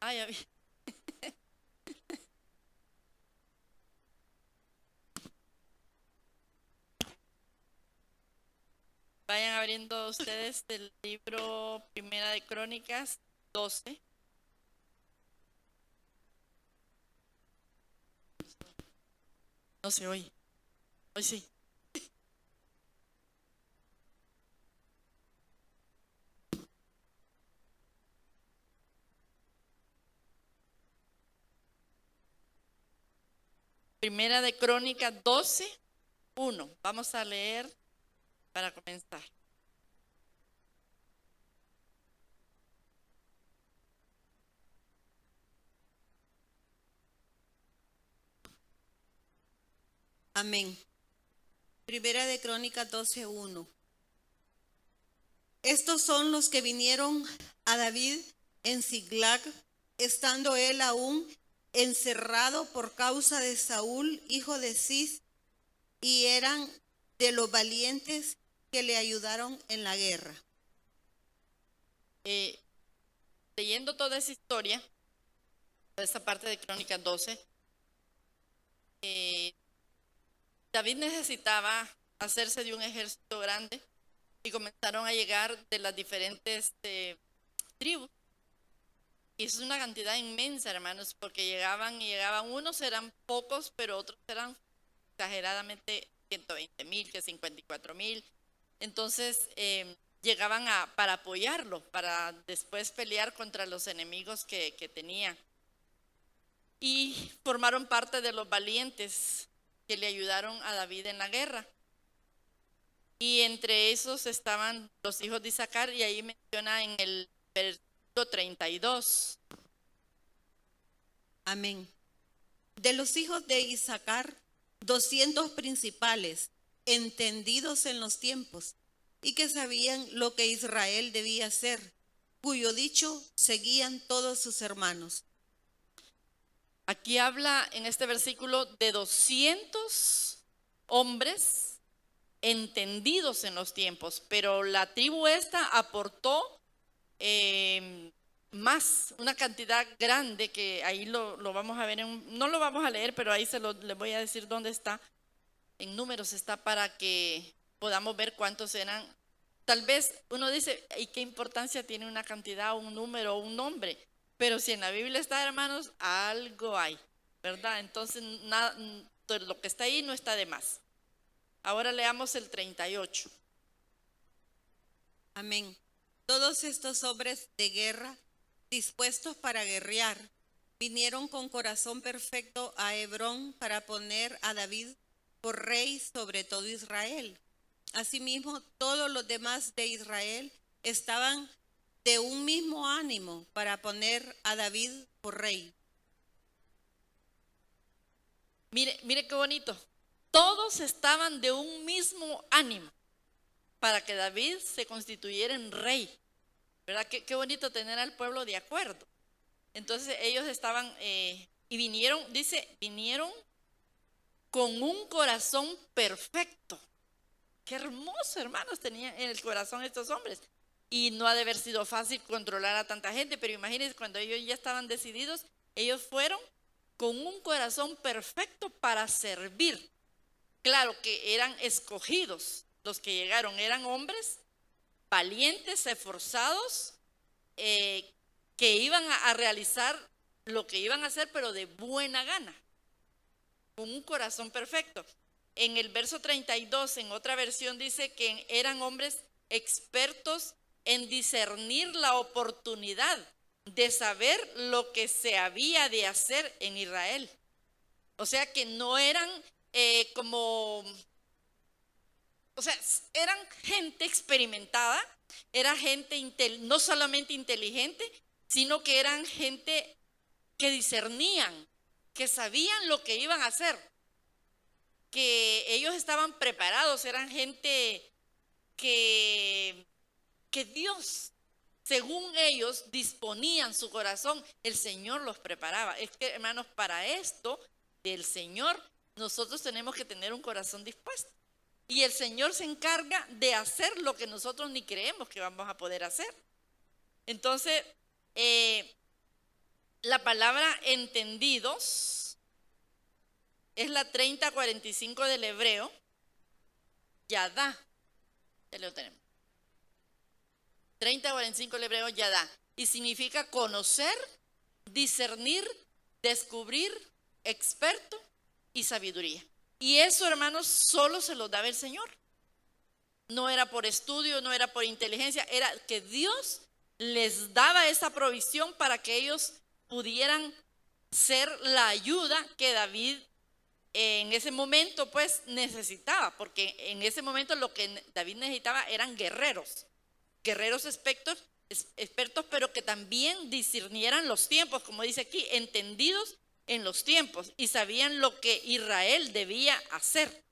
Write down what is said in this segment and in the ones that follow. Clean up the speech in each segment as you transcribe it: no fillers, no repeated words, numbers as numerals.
Ah, ya vi. Vayan abriendo ustedes el libro Primera de Crónicas 12. No se oye. Hoy sí. Primera de Crónicas 12, 1. Vamos a leer para comenzar. Amén. Primera de Crónicas 12:1. Estos son los que vinieron a David en Ziklag, estando él aún encerrado por causa de Saúl, hijo de Cis, y eran de los valientes que le ayudaron en la guerra. Leyendo toda esa historia, toda esa parte de Crónicas 12, David necesitaba hacerse de un ejército grande y comenzaron a llegar de las diferentes tribus. Y es una cantidad inmensa, hermanos, porque llegaban, unos eran pocos, pero otros eran exageradamente 120,000, que 54,000. Entonces llegaban para apoyarlo, para después pelear contra los enemigos que tenía. Y formaron parte de los valientes que le ayudaron a David en la guerra. Y entre esos estaban los hijos de Isaacar, y ahí menciona en el versículo 32. Amén. De los hijos de Isaacar, 200 principales, entendidos en los tiempos, y que sabían lo que Israel debía hacer, cuyo dicho seguían todos sus hermanos. Aquí habla en este versículo de 200 hombres entendidos en los tiempos, pero la tribu esta aportó más, una cantidad grande, que ahí lo vamos a ver, no lo vamos a leer, pero ahí les voy a decir dónde está. En números está, para que podamos ver cuántos eran. Tal vez uno dice, ¿y qué importancia tiene una cantidad, un número o un nombre? Pero si en la Biblia está, hermanos, algo hay, ¿verdad? Entonces, nada, lo que está ahí no está de más. Ahora leamos el 38. Amén. Todos estos hombres de guerra, dispuestos para guerrear, vinieron con corazón perfecto a Hebrón para poner a David por rey sobre todo Israel. Asimismo, todos los demás de Israel estaban de un mismo ánimo para poner a David por rey. Mire qué bonito. Todos estaban de un mismo ánimo para que David se constituyera en rey. ¿Verdad? Qué bonito tener al pueblo de acuerdo. Entonces ellos estaban y vinieron, dice, vinieron con un corazón perfecto. Qué hermoso, hermanos, tenían en el corazón estos hombres. Y no ha de haber sido fácil controlar a tanta gente, pero imagínense, cuando ellos ya estaban decididos, ellos fueron con un corazón perfecto para servir. Claro que eran escogidos, los que llegaron eran hombres valientes, esforzados, que iban a realizar lo que iban a hacer, pero de buena gana, con un corazón perfecto. En el verso 32, en otra versión, dice que eran hombres expertos en discernir la oportunidad de saber lo que se había de hacer en Israel. O sea que no eran o sea, eran gente experimentada, era gente no solamente inteligente, sino que eran gente que discernían, que sabían lo que iban a hacer, que ellos estaban preparados, eran gente que Dios, según ellos, disponían su corazón, el Señor los preparaba. Es que, hermanos, para esto del Señor, nosotros tenemos que tener un corazón dispuesto. Y el Señor se encarga de hacer lo que nosotros ni creemos que vamos a poder hacer. Entonces, La palabra entendidos es la 30:45 del hebreo, yadá, ya lo tenemos. 30:45 del hebreo, yadá, y significa conocer, discernir, descubrir, experto y sabiduría. Y eso, hermanos, solo se lo daba el Señor. No era por estudio, no era por inteligencia, era que Dios les daba esa provisión para que ellos pudieran ser la ayuda que David en ese momento pues necesitaba, porque en ese momento lo que David necesitaba eran guerreros expertos, pero que también discernieran los tiempos, como dice aquí, entendidos en los tiempos, y sabían lo que Israel debía hacer,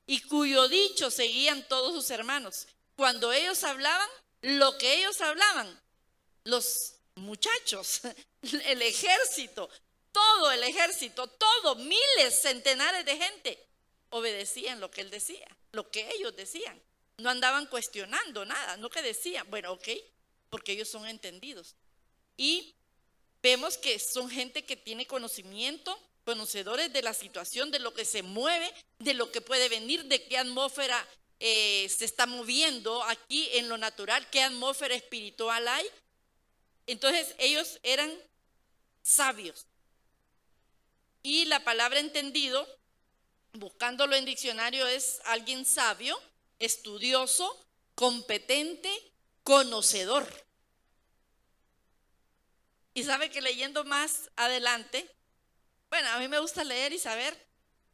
y cuyo dicho seguían todos sus hermanos. Cuando ellos hablaban, lo que ellos hablaban, los muchachos, el ejército, todo el ejército, todo, miles, centenares de gente, obedecían lo que él decía, lo que ellos decían. No andaban cuestionando nada, no que decían, bueno, ok, porque ellos son entendidos. Y vemos que son gente que tiene conocimiento, conocedores de la situación, de lo que se mueve, de lo que puede venir, de qué atmósfera se está moviendo aquí en lo natural, qué atmósfera espiritual hay. Entonces ellos eran sabios. Y la palabra entendido, buscándolo en diccionario, es alguien sabio, estudioso, competente, conocedor. Y sabe que leyendo más adelante, bueno, a mí me gusta leer y saber,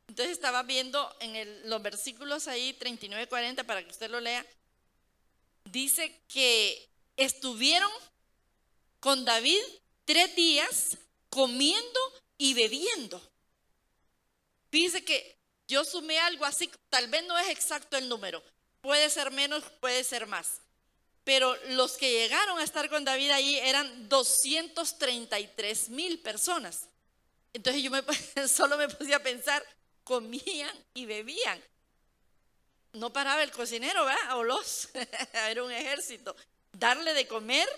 entonces estaba viendo en los versículos ahí 39-40 para que usted lo lea, dice que estuvieron con David 3 días comiendo y bebiendo. Fíjese que yo sumé algo así, tal vez no es exacto el número, puede ser menos, puede ser más, pero los que llegaron a estar con David allí eran 233,000 personas. Entonces yo solo me puse a pensar, comían y bebían. No paraba el cocinero, ¿verdad? Era un ejército. Darle de comer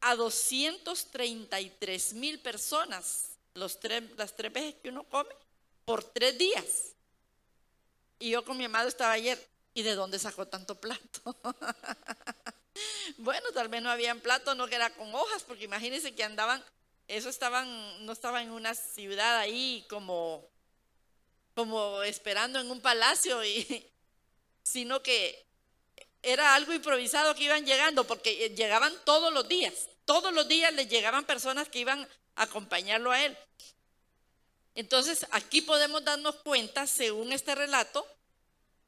a 233,000 las 3 veces que uno come por 3 días. Y yo con mi amado estaba ayer, ¿y de dónde sacó tanto plato? Bueno, tal vez no habían plato, no que era con hojas, porque imagínense que andaban, no estaban en una ciudad ahí como esperando en un palacio, sino que era algo improvisado que iban llegando, porque llegaban todos los días les llegaban personas que iban a acompañarlo a él. Entonces aquí podemos darnos cuenta, según este relato,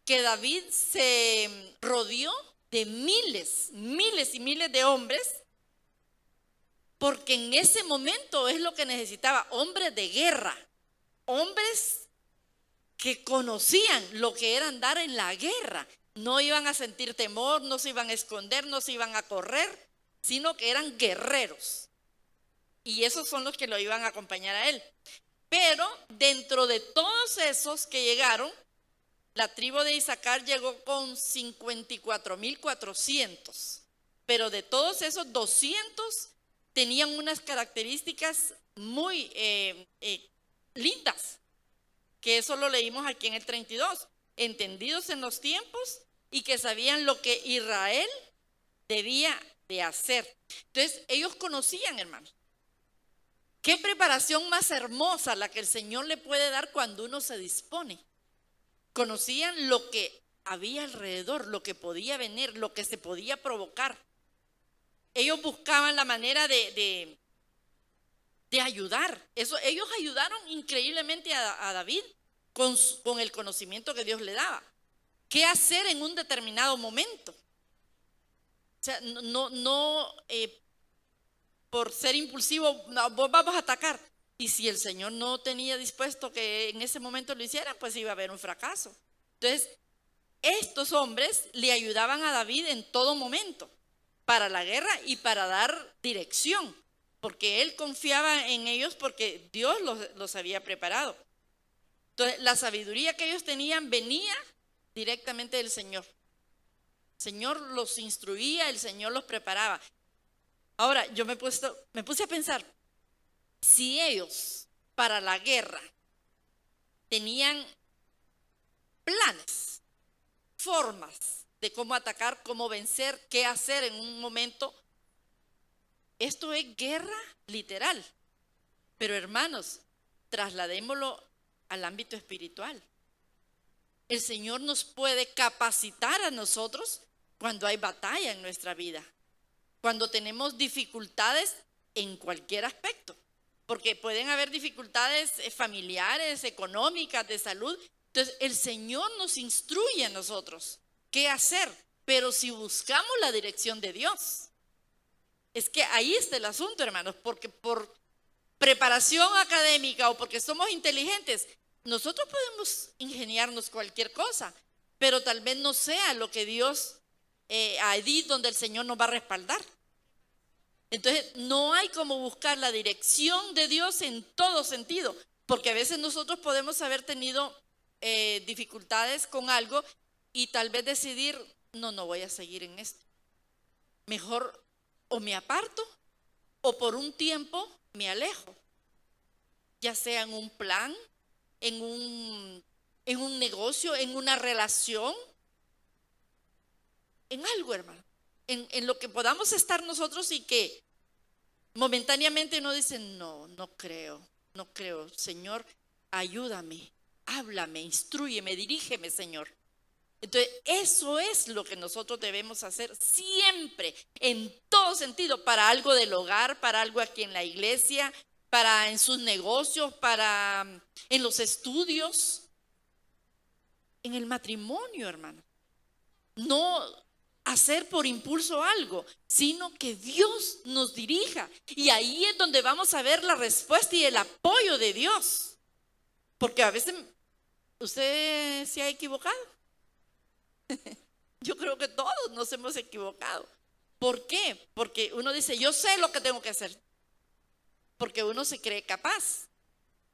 que David se rodeó de miles y miles de hombres, porque en ese momento es lo que necesitaba, hombres de guerra, hombres que conocían lo que era andar en la guerra. No iban a sentir temor, no se iban a esconder, no se iban a correr, sino que eran guerreros. Y esos son los que lo iban a acompañar a él. Pero dentro de todos esos que llegaron, la tribu de Isaacar llegó con 54,400. Pero de todos esos, 200 tenían unas características muy lindas, que eso lo leímos aquí en el 32, entendidos en los tiempos y que sabían lo que Israel debía de hacer. Entonces ellos conocían, hermanos, qué preparación más hermosa la que el Señor le puede dar cuando uno se dispone. Conocían lo que había alrededor, lo que podía venir, lo que se podía provocar. Ellos buscaban la manera de ayudar. Ellos ayudaron increíblemente a David con el conocimiento que Dios le daba. ¿Qué hacer en un determinado momento? O sea, no por ser impulsivo, vamos a atacar. Y si el Señor no tenía dispuesto que en ese momento lo hiciera, pues iba a haber un fracaso. Entonces, estos hombres le ayudaban a David en todo momento, para la guerra y para dar dirección, porque él confiaba en ellos porque Dios los había preparado. Entonces, la sabiduría que ellos tenían venía directamente del Señor. El Señor los instruía, el Señor los preparaba. Ahora, yo me puse a pensar, Si ellos para la guerra tenían planes, formas de cómo atacar, cómo vencer, qué hacer en un momento, esto es guerra literal. Pero hermanos, trasladémoslo al ámbito espiritual. El Señor nos puede capacitar a nosotros cuando hay batalla en nuestra vida, cuando tenemos dificultades en cualquier aspecto, porque pueden haber dificultades familiares, económicas, de salud. Entonces el Señor nos instruye a nosotros qué hacer, pero si buscamos la dirección de Dios. Es que ahí está el asunto, hermanos, porque por preparación académica o porque somos inteligentes, nosotros podemos ingeniarnos cualquier cosa, pero tal vez no sea lo que Dios, ahí donde el Señor nos va a respaldar. Entonces no hay como buscar la dirección de Dios en todo sentido, porque a veces nosotros podemos haber tenido dificultades con algo y tal vez decidir, no voy a seguir en esto. Mejor o me aparto o por un tiempo me alejo, ya sea en un plan, en un negocio, en una relación, en algo, hermano, en lo que podamos estar nosotros y que momentáneamente uno dice, no creo, Señor, ayúdame, háblame, instrúyeme, dirígeme, Señor. Entonces, eso es lo que nosotros debemos hacer siempre, en todo sentido, para algo del hogar, para algo aquí en la iglesia, para en sus negocios, para en los estudios, en el matrimonio, hermano. No hacer por impulso algo, sino que Dios nos dirija. Y ahí es donde vamos a ver la respuesta y el apoyo de Dios. Porque a veces usted se ha equivocado. Yo creo que todos nos hemos equivocado. ¿Por qué? Porque uno dice, yo sé lo que tengo que hacer. Porque uno se cree capaz.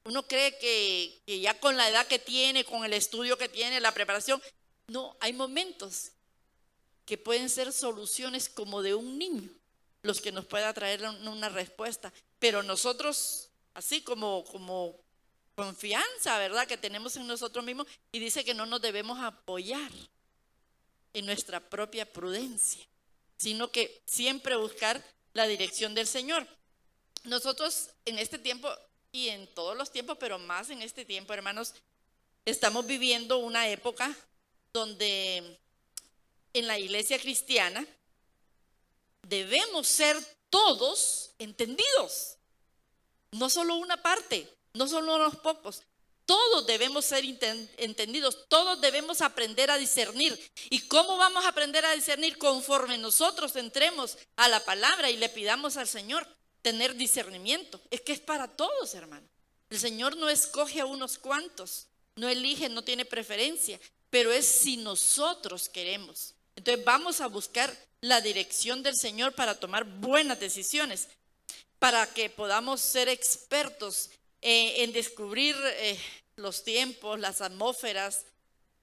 Uno cree que ya con la edad que tiene, con el estudio que tiene, la preparación. No, hay momentos que pueden ser soluciones como de un niño, los que nos pueda traer una respuesta. Pero nosotros, así como confianza, ¿verdad?, que tenemos en nosotros mismos, y dice que no nos debemos apoyar en nuestra propia prudencia, sino que siempre buscar la dirección del Señor. Nosotros en este tiempo y en todos los tiempos, pero más en este tiempo, hermanos, estamos viviendo una época donde en la iglesia cristiana debemos ser todos entendidos, no solo una parte, no solo unos pocos. Todos debemos ser entendidos, todos debemos aprender a discernir. ¿Y cómo vamos a aprender a discernir? Conforme nosotros entremos a la palabra y le pidamos al Señor tener discernimiento. Es que es para todos, hermano. El Señor no escoge a unos cuantos, no elige, no tiene preferencia, pero es si nosotros queremos. Entonces vamos a buscar la dirección del Señor para tomar buenas decisiones, para que podamos ser expertos en descubrir los tiempos, las atmósferas,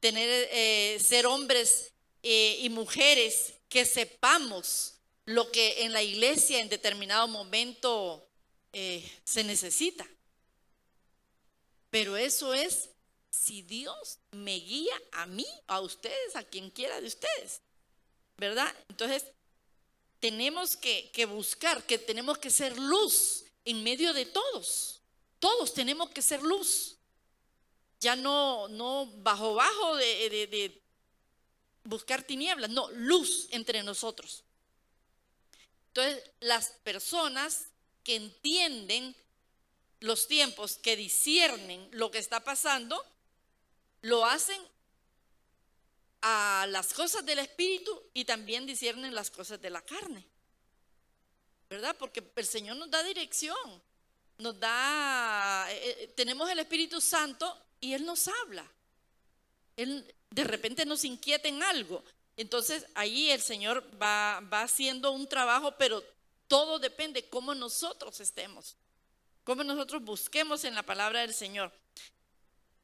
ser hombres y mujeres que sepamos lo que en la iglesia en determinado momento se necesita. Pero eso es si Dios me guía a mí, a ustedes, a quien quiera de ustedes, ¿verdad? Entonces tenemos que buscar, que tenemos que ser luz en medio de todos. Todos tenemos que ser luz, ya no bajo de buscar tinieblas, no, luz entre nosotros. Entonces, las personas que entienden los tiempos, que disciernen lo que está pasando, lo hacen a las cosas del espíritu y también disciernen las cosas de la carne, ¿verdad? Porque el Señor nos da dirección. Nos da, tenemos el Espíritu Santo y Él nos habla. Él de repente nos inquieta en algo. Entonces ahí el Señor va haciendo un trabajo, pero todo depende cómo nosotros estemos, cómo nosotros busquemos en la palabra del Señor.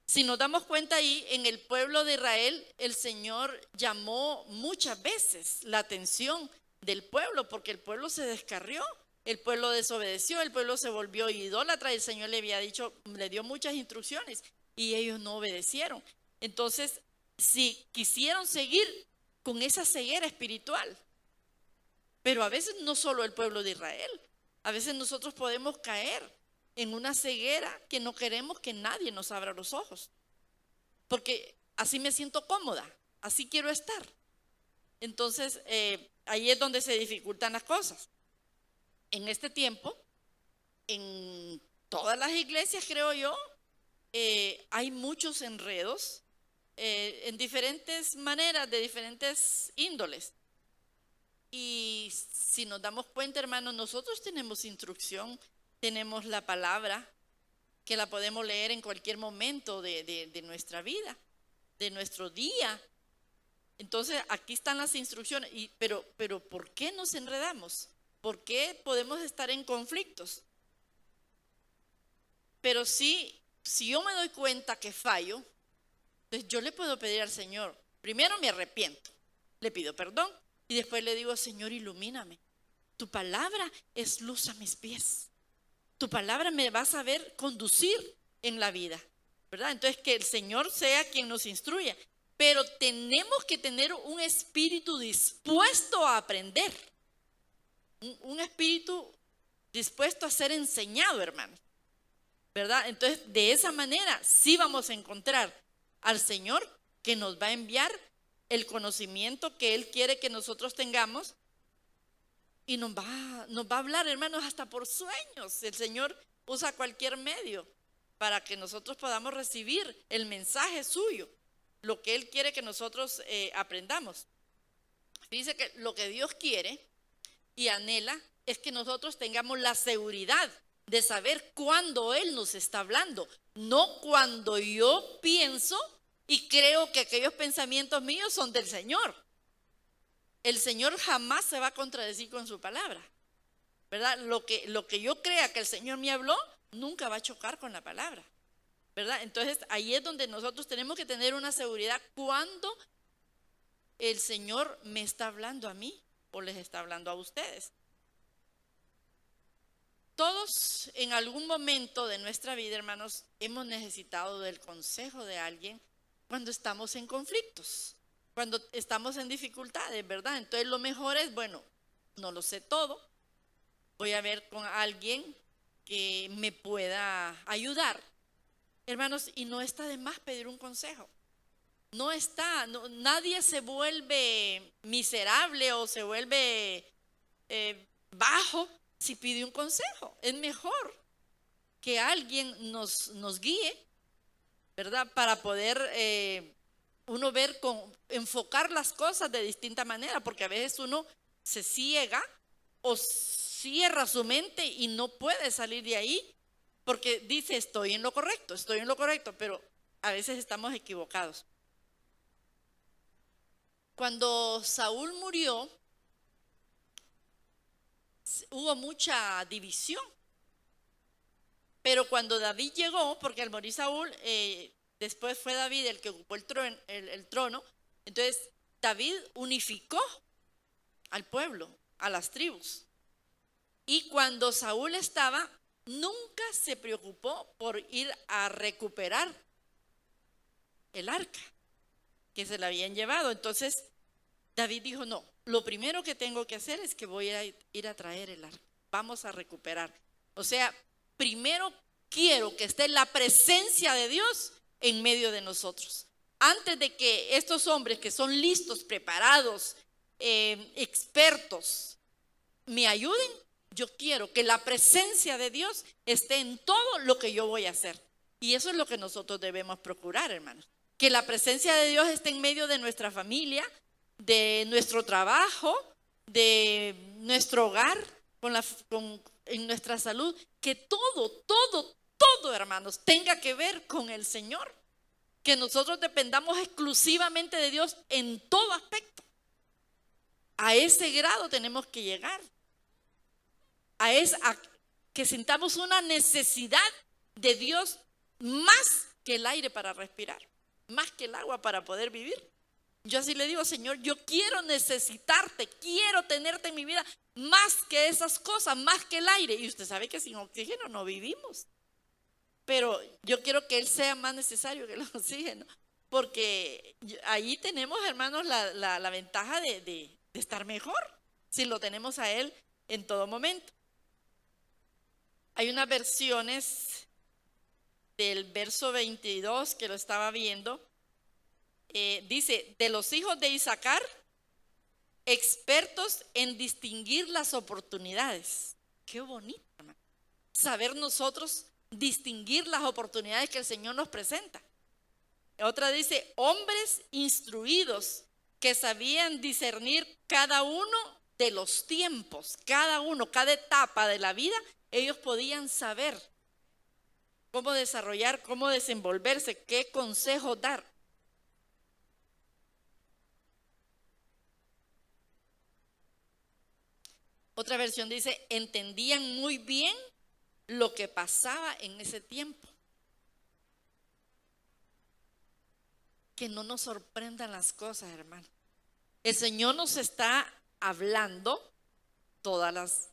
Si nos damos cuenta ahí, en el pueblo de Israel, el Señor llamó muchas veces la atención del pueblo, porque el pueblo se descarrió. el pueblo desobedeció, el pueblo se volvió idólatra y el Señor le había dicho, le dio muchas instrucciones y ellos no obedecieron. Entonces, si quisieron seguir con esa ceguera espiritual, pero a veces no solo el pueblo de Israel, a veces nosotros podemos caer en una ceguera que no queremos que nadie nos abra los ojos, porque así me siento cómoda, así quiero estar. Entonces, ahí es donde se dificultan las cosas. En este tiempo, en todas las iglesias, creo yo, hay muchos enredos en diferentes maneras, de diferentes índoles. Y si nos damos cuenta, hermanos, nosotros tenemos instrucción, tenemos la palabra, que la podemos leer en cualquier momento de nuestra vida, de nuestro día. Entonces, aquí están las instrucciones, pero ¿por qué nos enredamos? ¿Por qué podemos estar en conflictos? Pero si yo me doy cuenta que fallo, entonces yo le puedo pedir al Señor, primero me arrepiento, le pido perdón y después le digo, Señor, ilumíname. Tu palabra es luz a mis pies. Tu palabra me va a saber conducir en la vida, ¿verdad? Entonces que el Señor sea quien nos instruya, pero tenemos que tener un espíritu dispuesto a aprender. Un espíritu dispuesto a ser enseñado, hermano, ¿verdad? Entonces, de esa manera sí vamos a encontrar al Señor que nos va a enviar el conocimiento que Él quiere que nosotros tengamos y nos va a hablar, hermanos, hasta por sueños. El Señor usa cualquier medio para que nosotros podamos recibir el mensaje suyo, lo que Él quiere que nosotros aprendamos. Dice que lo que Dios quiere y anhela es que nosotros tengamos la seguridad de saber cuándo Él nos está hablando, no cuando yo pienso y creo que aquellos pensamientos míos son del Señor. El Señor jamás se va a contradecir con su palabra, ¿verdad? Lo que yo crea que el Señor me habló, nunca va a chocar con la palabra, ¿verdad? Entonces ahí es donde nosotros tenemos que tener una seguridad cuando el Señor me está hablando a mí o les está hablando a ustedes. Todos en algún momento de nuestra vida, hermanos, hemos necesitado del consejo de alguien cuando estamos en conflictos, cuando estamos en dificultades, ¿verdad? Entonces lo mejor es, bueno, no lo sé todo, voy a ver con alguien que me pueda ayudar, hermanos, y no está de más pedir un consejo. Nadie se vuelve miserable o se vuelve bajo si pide un consejo. Es mejor que alguien nos guíe, ¿verdad? Para poder uno enfocar las cosas de distinta manera, porque a veces uno se ciega o cierra su mente y no puede salir de ahí porque dice estoy en lo correcto, pero a veces estamos equivocados. Cuando Saúl murió, hubo mucha división. Pero cuando David llegó, porque al morir Saúl, después fue David el que ocupó el trono, entonces David unificó al pueblo, a las tribus. Y cuando Saúl estaba, nunca se preocupó por ir a recuperar el arca que se la habían llevado. Entonces David dijo, no, lo primero que tengo que hacer es que voy a ir a traer el arca, vamos a recuperar. O sea, primero quiero que esté la presencia de Dios en medio de nosotros. Antes de que estos hombres que son listos, preparados, expertos, me ayuden, yo quiero que la presencia de Dios esté en todo lo que yo voy a hacer. Y eso es lo que nosotros debemos procurar, hermanos. Que la presencia de Dios esté en medio de nuestra familia, de nuestro trabajo, de nuestro hogar, en nuestra salud, que todo, hermanos, tenga que ver con el Señor. Que nosotros dependamos exclusivamente de Dios en todo aspecto. A ese grado tenemos que llegar. A que sintamos una necesidad de Dios más que el aire para respirar, más que el agua para poder vivir. Yo así le digo, Señor, yo quiero necesitarte, quiero tenerte en mi vida más que esas cosas, más que el aire. Y usted sabe que sin oxígeno no vivimos. Pero yo quiero que Él sea más necesario que el oxígeno. Porque ahí tenemos, hermanos, la ventaja de estar mejor, si lo tenemos a Él en todo momento. Hay unas versiones del verso 22 que lo estaba viendo. Dice, de los hijos de Isaacar, expertos en distinguir las oportunidades. Qué bonito, hermano. Saber nosotros distinguir las oportunidades que el Señor nos presenta. Otra dice, hombres instruidos que sabían discernir cada uno de los tiempos, cada uno, cada etapa de la vida, ellos podían saber cómo desarrollar, cómo desenvolverse, qué consejo dar. Otra versión dice, entendían muy bien lo que pasaba en ese tiempo. Que no nos sorprendan las cosas, hermano. El Señor nos está hablando todas las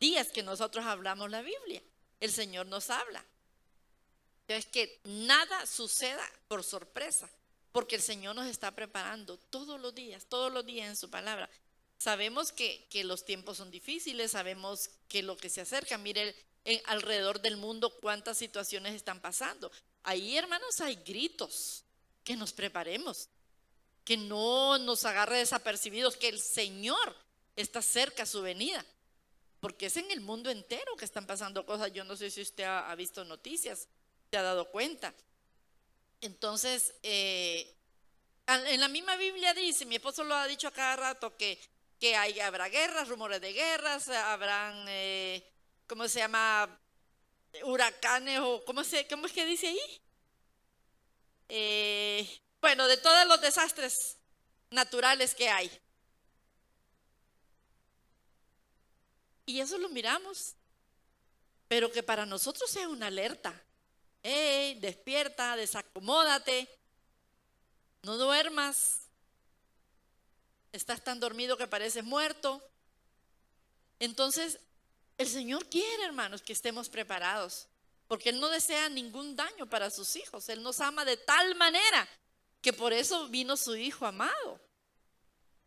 días que nosotros hablamos la Biblia. El Señor nos habla. Entonces, que nada suceda por sorpresa, porque el Señor nos está preparando todos los días en su palabra. Sabemos que los tiempos son difíciles, sabemos que lo que se acerca, mire alrededor del mundo cuántas situaciones están pasando. Ahí, hermanos, hay gritos, que nos preparemos, que no nos agarre desapercibidos, que el Señor está cerca a su venida, porque es en el mundo entero que están pasando cosas. Yo no sé si usted ha visto noticias, se ha dado cuenta. Entonces, en la misma Biblia dice, mi esposo lo ha dicho a cada rato, que habrá guerras, rumores de guerras, habrán, ¿cómo se llama? Huracanes, o ¿cómo es que dice ahí? Bueno, de todos los desastres naturales que hay. Y eso lo miramos, pero que para nosotros sea una alerta. Hey, despierta, desacomódate, no duermas, estás tan dormido que pareces muerto. Entonces, el Señor quiere, hermanos, que estemos preparados, porque Él no desea ningún daño para sus hijos. Él nos ama de tal manera que por eso vino su Hijo amado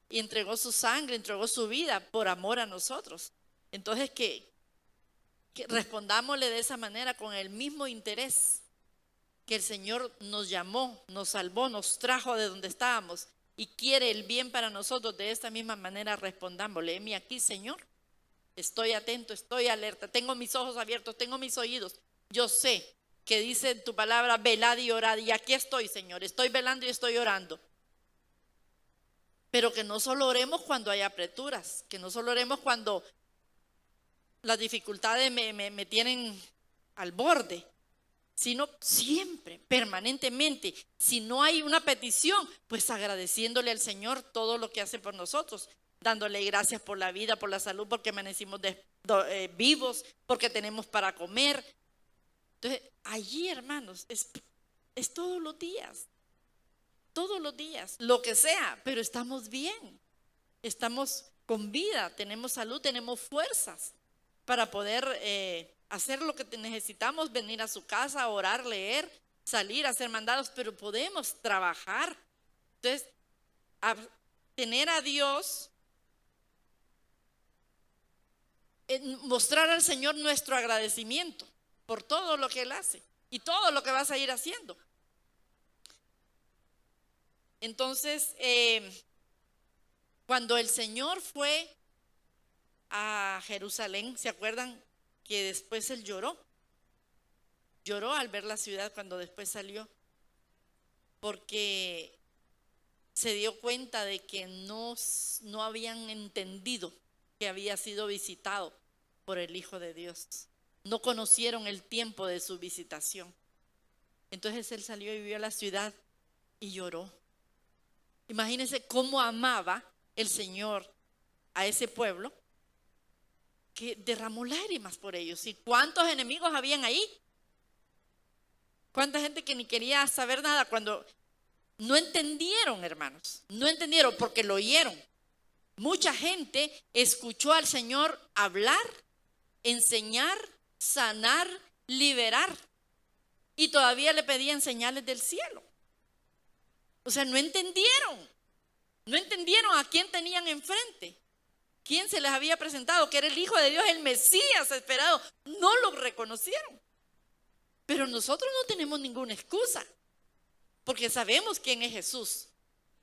y entregó su sangre, entregó su vida por amor a nosotros. Entonces, que respondámosle de esa manera, con el mismo interés que el Señor nos llamó, nos salvó, nos trajo de donde estábamos y quiere el bien para nosotros. De esta misma manera respondámosle: heme aquí, Señor, estoy atento, estoy alerta, tengo mis ojos abiertos, tengo mis oídos. Yo sé que dice en tu palabra, velad y orad, y aquí estoy, Señor, estoy velando y estoy orando. Pero que no solo oremos cuando hay apreturas, que no solo oremos cuando las dificultades me tienen al borde, sino siempre, permanentemente. Si no hay una petición, pues agradeciéndole al Señor todo lo que hace por nosotros, dándole gracias por la vida, por la salud, porque amanecimos vivos, porque tenemos para comer. Entonces, allí, hermanos, es todos los días, lo que sea, pero estamos bien, estamos con vida, tenemos salud, tenemos fuerzas para poder hacer lo que necesitamos, venir a su casa, orar, leer, salir, hacer mandados, pero podemos trabajar. Entonces, tener a Dios, mostrar al Señor nuestro agradecimiento por todo lo que Él hace y todo lo que vas a ir haciendo. Entonces, cuando el Señor fue a Jerusalén, ¿se acuerdan que después Él lloró? Lloró al ver la ciudad cuando después salió, porque se dio cuenta de que no habían entendido que había sido visitado por el Hijo de Dios. No conocieron el tiempo de su visitación. Entonces Él salió y vio la ciudad y lloró. Imagínense cómo amaba el Señor a ese pueblo, que derramó lágrimas por ellos. ¿Y cuántos enemigos habían ahí? ¿Cuánta gente que ni quería saber nada? Cuando no entendieron, hermanos, no entendieron porque lo oyeron. Mucha gente escuchó al Señor hablar, enseñar, sanar, liberar, y todavía le pedían señales del cielo. O sea, no entendieron a quién tenían enfrente, quién se les había presentado, que era el Hijo de Dios, el Mesías esperado. No lo reconocieron. Pero nosotros no tenemos ninguna excusa, porque sabemos quién es Jesús.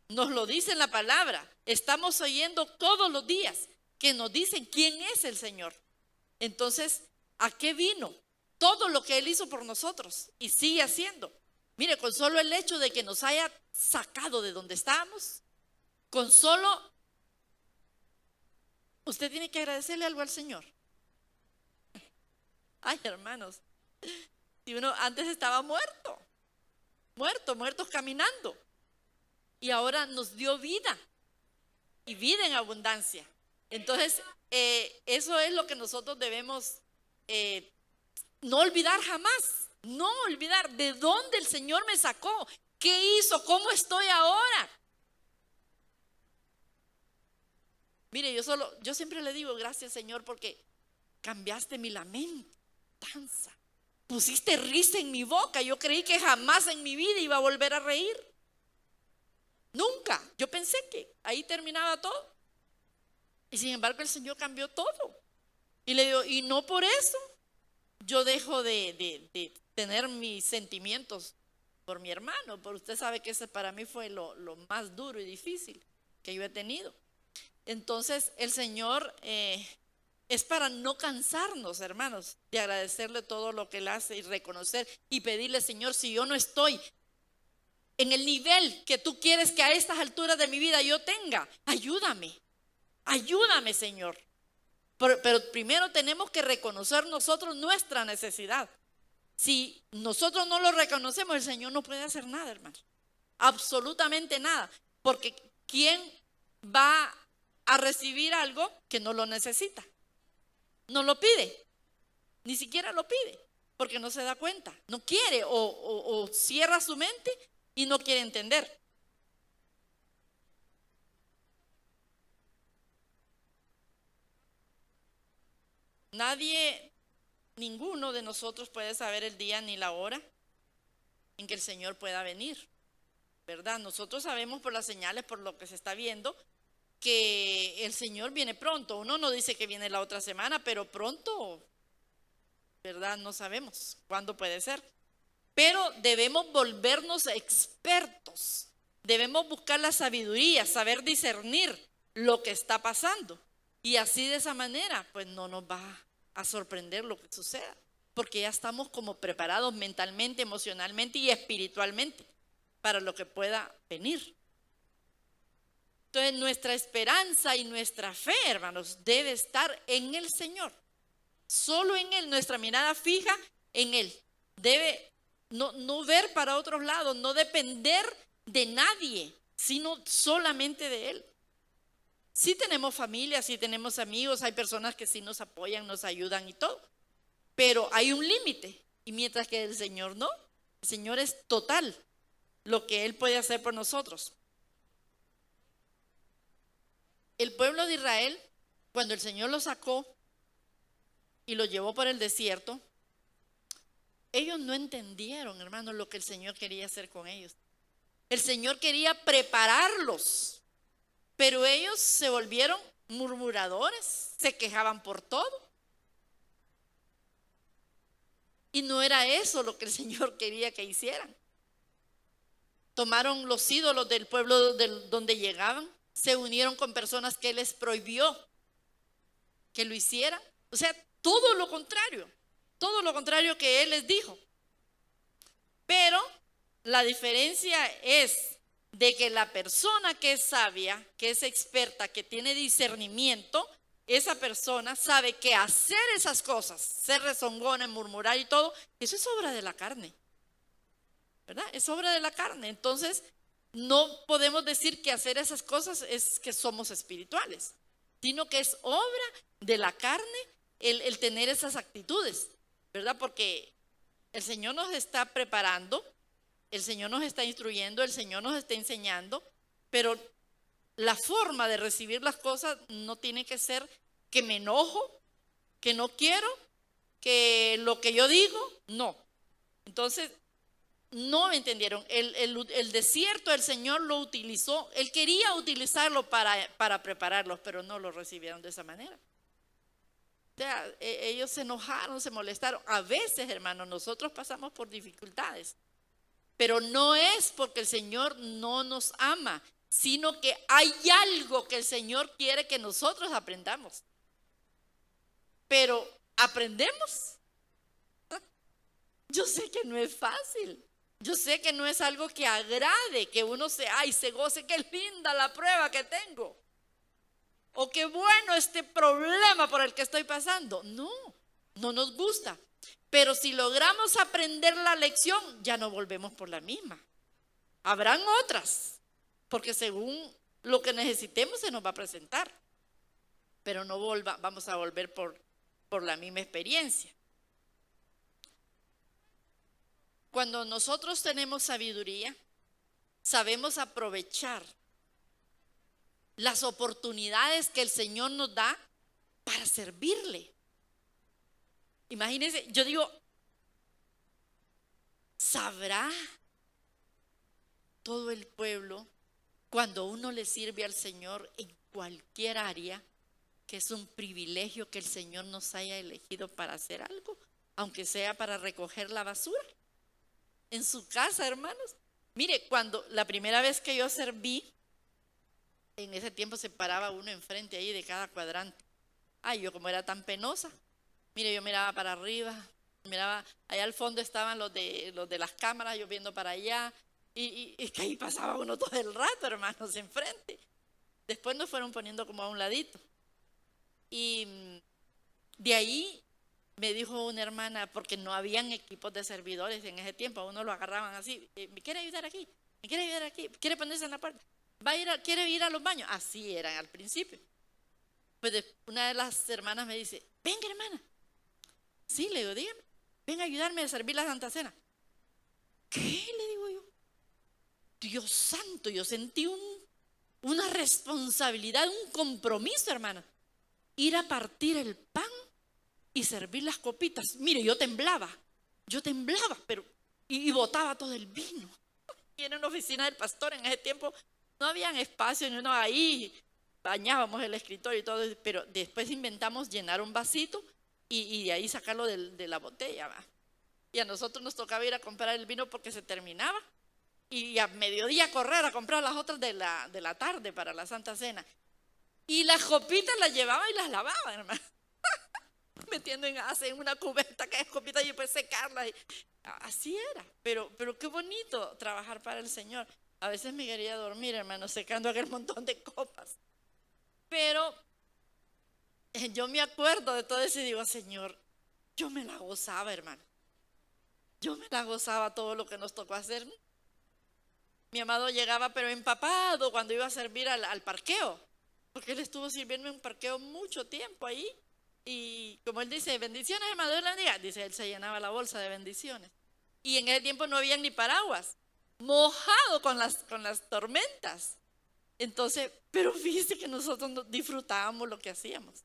Nos lo dice en la palabra. Estamos oyendo todos los días que nos dicen quién es el Señor. Entonces, ¿a qué vino? Todo lo que Él hizo por nosotros y sigue haciendo. Mire, con solo el hecho de que nos haya sacado de donde estábamos, con solo, usted tiene que agradecerle algo al Señor. Ay, hermanos, si uno antes estaba muertos caminando, y ahora nos dio vida, y vida en abundancia. Entonces, eso es lo que nosotros debemos no olvidar jamás. No olvidar de dónde el Señor me sacó, qué hizo, cómo estoy ahora. Mire, yo siempre le digo gracias, Señor, porque cambiaste mi lamentanza, pusiste risa en mi boca. Yo creí que jamás en mi vida iba a volver a reír. Nunca. Yo pensé que ahí terminaba todo. Y sin embargo el Señor cambió todo. Y le digo, y no por eso yo dejo de tener mis sentimientos por mi hermano, porque usted sabe que ese para mí fue lo más duro y difícil que yo he tenido. Entonces el Señor es para no cansarnos, hermanos, de agradecerle todo lo que Él hace y reconocer y pedirle, Señor, si yo no estoy en el nivel que tú quieres que a estas alturas de mi vida yo tenga, ayúdame, Señor. Pero primero tenemos que reconocer nosotros nuestra necesidad. Si nosotros no lo reconocemos, el Señor no puede hacer nada, hermano. Absolutamente nada. Porque ¿quién va a recibir algo que no lo necesita? No lo pide. Ni siquiera lo pide. Porque no se da cuenta. No quiere o cierra su mente y no quiere entender. Ninguno de nosotros puede saber el día ni la hora en que el Señor pueda venir, ¿verdad? Nosotros sabemos por las señales, por lo que se está viendo, que el Señor viene pronto. Uno no dice que viene la otra semana, pero pronto, ¿verdad? No sabemos cuándo puede ser. Pero debemos volvernos expertos, debemos buscar la sabiduría, saber discernir lo que está pasando. Y así de esa manera, pues no nos va a sorprender lo que suceda, porque ya estamos como preparados mentalmente, emocionalmente y espiritualmente para lo que pueda venir. Entonces nuestra esperanza y nuestra fe, hermanos, debe estar en el Señor, solo en Él, nuestra mirada fija en Él. Debe no ver para otros lados, no depender de nadie, sino solamente de Él. Sí tenemos familia, sí tenemos amigos, hay personas que sí nos apoyan, nos ayudan y todo, pero hay un límite, y mientras que el Señor no, el Señor es total lo que Él puede hacer por nosotros. El pueblo de Israel, cuando el Señor lo sacó y lo llevó por el desierto, ellos no entendieron, hermanos, lo que el Señor quería hacer con ellos. El Señor quería prepararlos, pero ellos se volvieron murmuradores, se quejaban por todo. Y no era eso lo que el Señor quería que hicieran. Tomaron los ídolos del pueblo donde llegaban, se unieron con personas que Él les prohibió que lo hicieran. O sea, todo lo contrario que Él les dijo. Pero la diferencia es de que la persona que es sabia, que es experta, que tiene discernimiento, esa persona sabe que hacer esas cosas, ser rezongona, murmurar y todo, eso es obra de la carne, ¿verdad? Es obra de la carne. Entonces, no podemos decir que hacer esas cosas es que somos espirituales, sino que es obra de la carne el tener esas actitudes, ¿verdad? Porque el Señor nos está preparando el Señor nos está instruyendo, el Señor nos está enseñando, pero la forma de recibir las cosas no tiene que ser que me enojo, que no quiero, que lo que yo digo, no. Entonces, no me entendieron. El desierto el Señor lo utilizó, Él quería utilizarlo para prepararlos, pero no lo recibieron de esa manera. O sea, ellos se enojaron, se molestaron. A veces, hermanos, nosotros pasamos por dificultades, pero no es porque el Señor no nos ama, sino que hay algo que el Señor quiere que nosotros aprendamos. Pero, ¿aprendemos? Yo sé que no es fácil. Yo sé que no es algo que agrade, que uno se goce, qué linda la prueba que tengo. O qué bueno este problema por el que estoy pasando. No, no nos gusta. Pero si logramos aprender la lección, ya no volvemos por la misma. Habrán otras, porque según lo que necesitemos se nos va a presentar. Pero no vamos a volver por la misma experiencia. Cuando nosotros tenemos sabiduría, sabemos aprovechar las oportunidades que el Señor nos da para servirle. Imagínense, yo digo, ¿sabrá todo el pueblo cuando uno le sirve al Señor en cualquier área que es un privilegio que el Señor nos haya elegido para hacer algo, aunque sea para recoger la basura en su casa, hermanos? Mire, cuando la primera vez que yo serví, en ese tiempo se paraba uno enfrente ahí de cada cuadrante. Ay, yo como era tan penosa, mire, yo miraba para arriba, miraba, allá al fondo estaban los de las cámaras, yo viendo para allá, y que ahí pasaba uno todo el rato, hermanos, enfrente. Después nos fueron poniendo como a un ladito. Y de ahí me dijo una hermana, porque no habían equipos de servidores en ese tiempo, a uno lo agarraban así, ¿me quiere ayudar aquí? ¿Me quiere ayudar aquí? ¿Quiere ponerse en la puerta? ¿Quiere ir a los baños? Así eran al principio. Pues una de las hermanas me dice, venga hermana. Sí, le digo, dígame, venga a ayudarme a servir la Santa Cena. ¿Qué? Le digo yo. Dios santo, yo sentí una responsabilidad, un compromiso, hermana. Ir a partir el pan y servir las copitas. Mire, yo temblaba, pero y botaba todo el vino. Y en una oficina del pastor en ese tiempo no habían espacio, ni uno ahí bañábamos el escritorio y todo, pero después inventamos llenar un vasito y de ahí sacarlo de la botella, ¿va? Y a nosotros nos tocaba ir a comprar el vino porque se terminaba y a mediodía correr a comprar las otras de la tarde para la Santa Cena. Y las copitas las llevaba y las lavaba, hermano. Metiendo en una cubeta que es copita y después secarla. Así era, pero qué bonito trabajar para el Señor. A veces me quería dormir, hermano, secando aquel montón de copas. Pero yo me acuerdo de todo eso y digo, Señor, yo me la gozaba, hermano. Yo me la gozaba todo lo que nos tocó hacer. Mi amado llegaba pero empapado cuando iba a servir al parqueo, porque él estuvo sirviendo en un parqueo mucho tiempo ahí. Y como él dice, bendiciones, hermano, Dios le bendiga. Dice, él se llenaba la bolsa de bendiciones. Y en ese tiempo no había ni paraguas, mojado con las tormentas. Entonces, pero fíjese que nosotros disfrutábamos lo que hacíamos.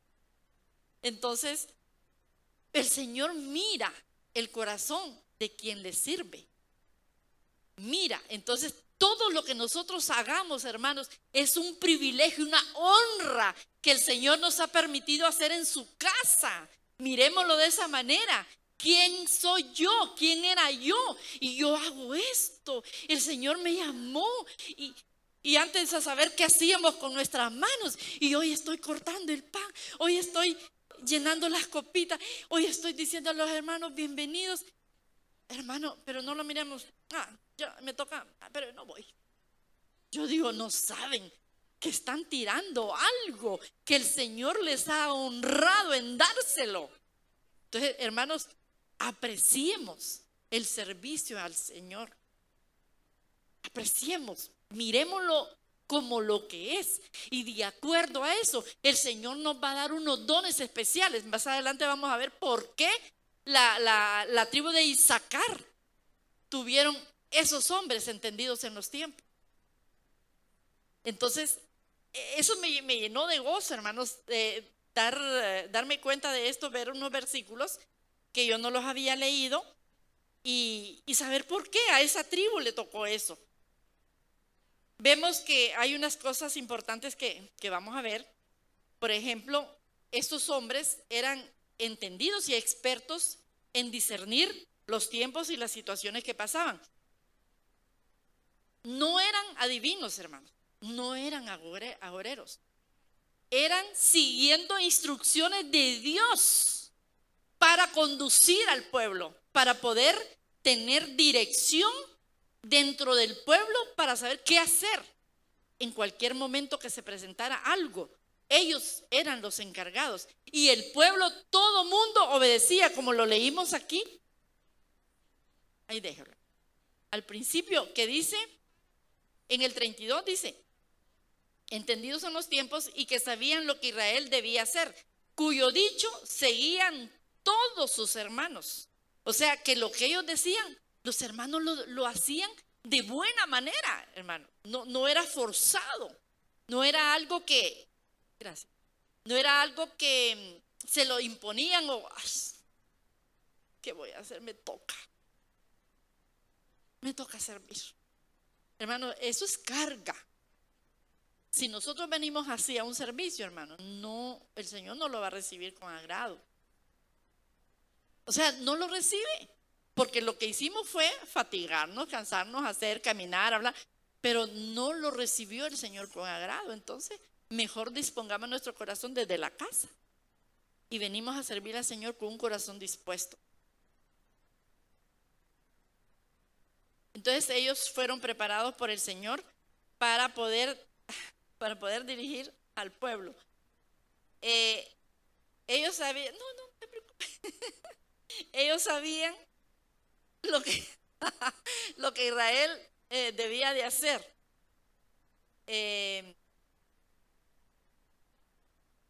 Entonces, el Señor mira el corazón de quien le sirve. Mira, entonces todo lo que nosotros hagamos, hermanos, es un privilegio, una honra que el Señor nos ha permitido hacer en su casa. Mirémoslo de esa manera. ¿Quién soy yo? ¿Quién era yo? Y yo hago esto. El Señor me llamó y antes de saber qué hacíamos con nuestras manos. Y hoy estoy cortando el pan. Hoy estoy llenando las copitas. Hoy estoy diciendo a los hermanos, bienvenidos. Hermano, pero no lo miremos. Ya me toca, pero no voy. Yo digo, no saben que están tirando algo que el Señor les ha honrado en dárselo. Entonces, hermanos, apreciemos el servicio al Señor. Apreciemos, mirémoslo como lo que es. Y de acuerdo a eso, el Señor nos va a dar unos dones especiales. Más adelante vamos a ver por qué la tribu de Isaacar tuvieron esos hombres entendidos en los tiempos. Entonces, eso me llenó de gozo, hermanos, darme cuenta de esto, ver unos versículos que yo no los había leído y saber por qué a esa tribu le tocó eso. Vemos que hay unas cosas importantes que vamos a ver. Por ejemplo, estos hombres eran entendidos y expertos en discernir los tiempos y las situaciones que pasaban. No eran adivinos, hermanos, no eran agoreros. Eran siguiendo instrucciones de Dios para conducir al pueblo, para poder tener dirección dentro del pueblo, para saber qué hacer en cualquier momento que se presentara algo. Ellos eran los encargados y el pueblo, todo mundo obedecía, como lo leímos aquí. Ahí déjalo. Al principio que dice, en el 32 dice, entendidos son los tiempos y que sabían lo que Israel debía hacer, cuyo dicho seguían todos sus hermanos. O sea, que lo que ellos decían, los hermanos lo hacían de buena manera, hermano. No era forzado, no era algo que, gracias, no era algo que se lo imponían o, ¿qué voy a hacer? Me toca servir. Hermano, eso es carga. Si nosotros venimos así a un servicio, hermano, no, el Señor no lo va a recibir con agrado. O sea, no lo recibe, porque lo que hicimos fue fatigarnos, cansarnos, hacer, caminar, hablar, pero no lo recibió el Señor con agrado. Entonces, mejor dispongamos nuestro corazón desde la casa y venimos a servir al Señor con un corazón dispuesto. Entonces, ellos fueron preparados por el Señor para poder dirigir al pueblo. Ellos sabían, no te preocupes. Ellos sabían lo que Israel debía de hacer.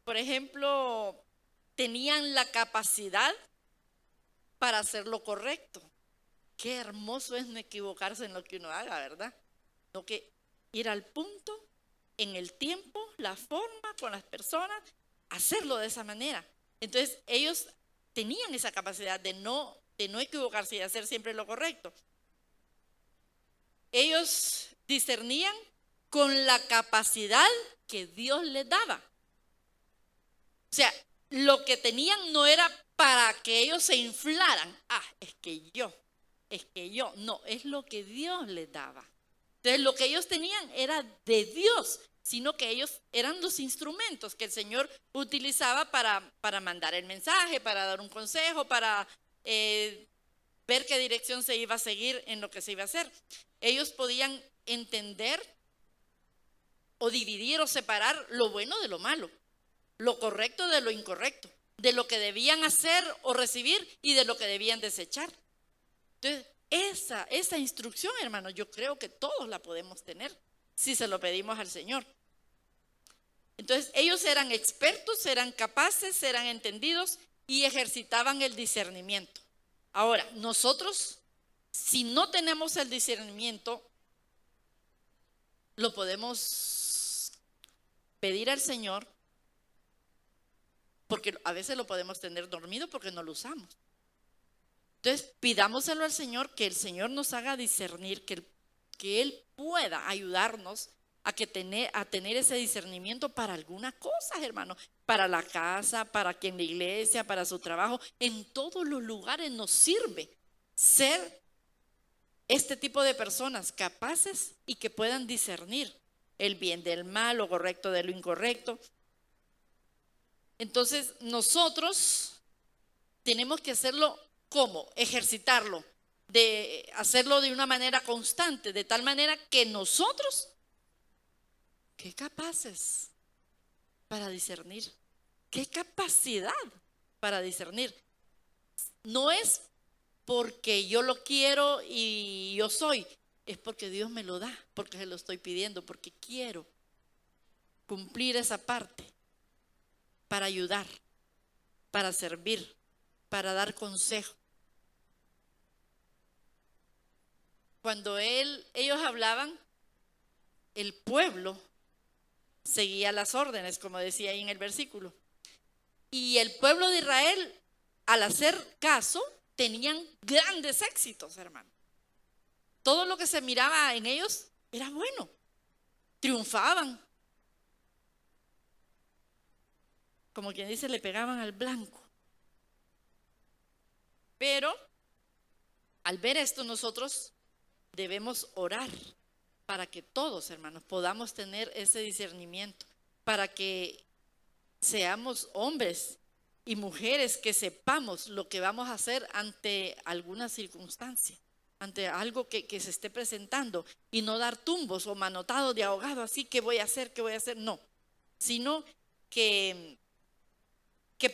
Por ejemplo, tenían la capacidad para hacer lo correcto. Qué hermoso es no equivocarse en lo que uno haga, ¿verdad? No, que ir al punto, en el tiempo, la forma, con las personas, hacerlo de esa manera. Entonces, ellos tenían esa capacidad de no equivocarse y hacer siempre lo correcto. Ellos discernían con la capacidad que Dios les daba. O sea, lo que tenían no era para que ellos se inflaran. Es que yo, no, es lo que Dios les daba. Entonces, lo que ellos tenían era de Dios, sino que ellos eran los instrumentos que el Señor utilizaba para mandar el mensaje, para dar un consejo, para ver qué dirección se iba a seguir en lo que se iba a hacer. Ellos podían entender o dividir o separar lo bueno de lo malo, lo correcto de lo incorrecto, de lo que debían hacer o recibir y de lo que debían desechar. Entonces, esa instrucción, hermano, yo creo que todos la podemos tener si se lo pedimos al Señor. Entonces, ellos eran expertos, eran capaces, eran entendidos y ejercitaban el discernimiento. Ahora, nosotros, si no tenemos el discernimiento, lo podemos pedir al Señor, porque a veces lo podemos tener dormido porque no lo usamos. Entonces, pidámoselo al Señor, que el Señor nos haga discernir, que Él pueda ayudarnos a tener ese discernimiento para algunas cosas, hermano, para la casa, para aquí en la iglesia, para su trabajo, en todos los lugares nos sirve ser este tipo de personas capaces y que puedan discernir el bien del mal, lo correcto de lo incorrecto. Entonces, nosotros tenemos que hacerlo. ¿Cómo? Ejercitarlo, de hacerlo de una manera constante, de tal manera que nosotros, qué capaces para discernir, qué capacidad para discernir. No es porque yo lo quiero y yo soy, es porque Dios me lo da, porque se lo estoy pidiendo, porque quiero cumplir esa parte para ayudar, para servir, para dar consejo. Cuando ellos hablaban, el pueblo seguía las órdenes, como decía ahí en el versículo. Y el pueblo de Israel, al hacer caso, tenían grandes éxitos, hermano. Todo lo que se miraba en ellos era bueno. Triunfaban. Como quien dice, le pegaban al blanco. Pero al ver esto, nosotros debemos orar para que todos, hermanos, podamos tener ese discernimiento, para que seamos hombres y mujeres que sepamos lo que vamos a hacer ante alguna circunstancia, ante algo que se esté presentando, y no dar tumbos o manotados de ahogado, así que voy a hacer, no, sino que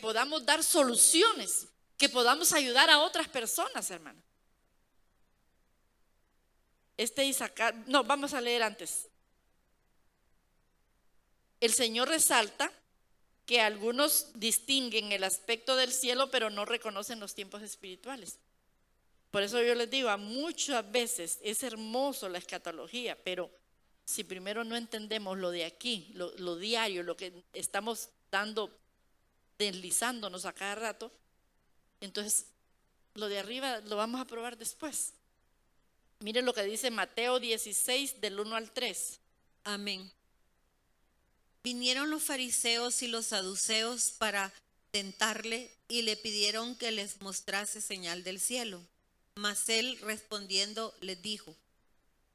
podamos dar soluciones, que podamos ayudar a otras personas, hermano. Vamos a leer antes. El Señor resalta que algunos distinguen el aspecto del cielo, pero no reconocen los tiempos espirituales. Por eso yo les digo, muchas veces es hermoso la escatología, pero si primero no entendemos lo de aquí, lo diario, lo que estamos deslizándonos a cada rato, entonces lo de arriba lo vamos a probar después. Miren lo que dice Mateo 16, del 1 al 3. Amén. Vinieron los fariseos y los saduceos para tentarle y le pidieron que les mostrase señal del cielo. Mas él respondiendo les dijo: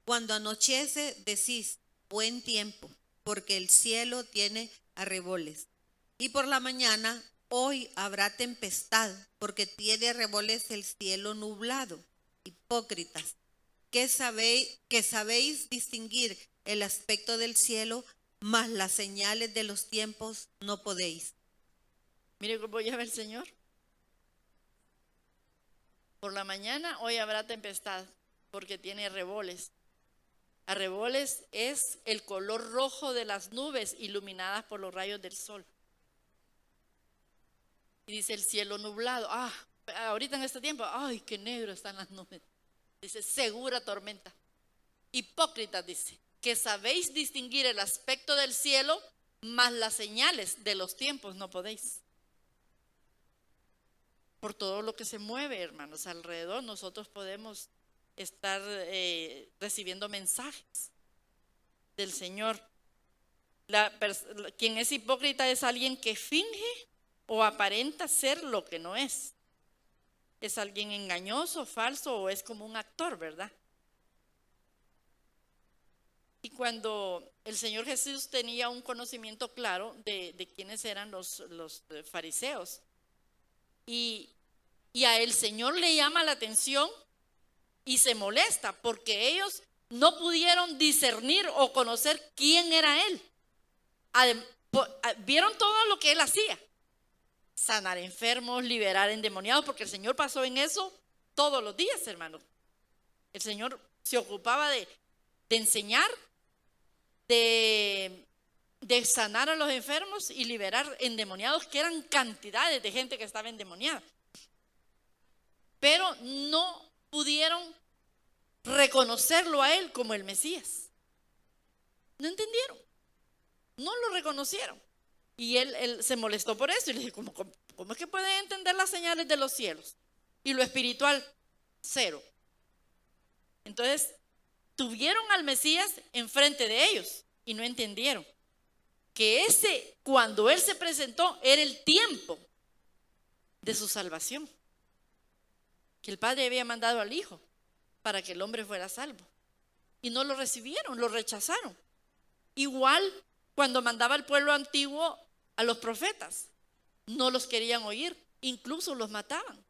cuando anochece decís buen tiempo, porque el cielo tiene arreboles. Y por la mañana, hoy habrá tempestad, porque tiene arreboles el cielo nublado. Hipócritas, que sabéis distinguir el aspecto del cielo, mas las señales de los tiempos no podéis. Mire cómo llama el Señor. Por la mañana, hoy habrá tempestad, porque tiene arreboles. Arreboles es el color rojo de las nubes iluminadas por los rayos del sol. Y dice el cielo nublado. Ahorita en este tiempo, qué negro están las nubes. Dice segura tormenta. Hipócritas, dice, que sabéis distinguir el aspecto del cielo, mas las señales de los tiempos no podéis. Por todo lo que se mueve, hermanos, alrededor, nosotros podemos estar recibiendo mensajes del Señor. Quien es hipócrita es alguien que finge o aparenta ser lo que no es. Es alguien engañoso, falso, o es como un actor, ¿verdad? Y cuando el Señor Jesús tenía un conocimiento claro de quiénes eran los fariseos, y a el Señor le llama la atención y se molesta porque ellos no pudieron discernir o conocer quién era Él. Vieron todo lo que Él hacía: sanar enfermos, liberar endemoniados, porque el Señor pasó en eso todos los días, hermanos. El Señor se ocupaba de enseñar, de sanar a los enfermos y liberar endemoniados, que eran cantidades de gente que estaba endemoniada. Pero no pudieron reconocerlo a Él como el Mesías. No entendieron, no lo reconocieron. Y él se molestó por eso y le dije, ¿cómo es que pueden entender las señales de los cielos? Y lo espiritual, cero. Entonces, tuvieron al Mesías enfrente de ellos y no entendieron que cuando Él se presentó, era el tiempo de su salvación. Que el Padre había mandado al Hijo para que el hombre fuera salvo. Y no lo recibieron, lo rechazaron. Igual cuando mandaba al pueblo antiguo a los profetas, no los querían oír, incluso los mataban.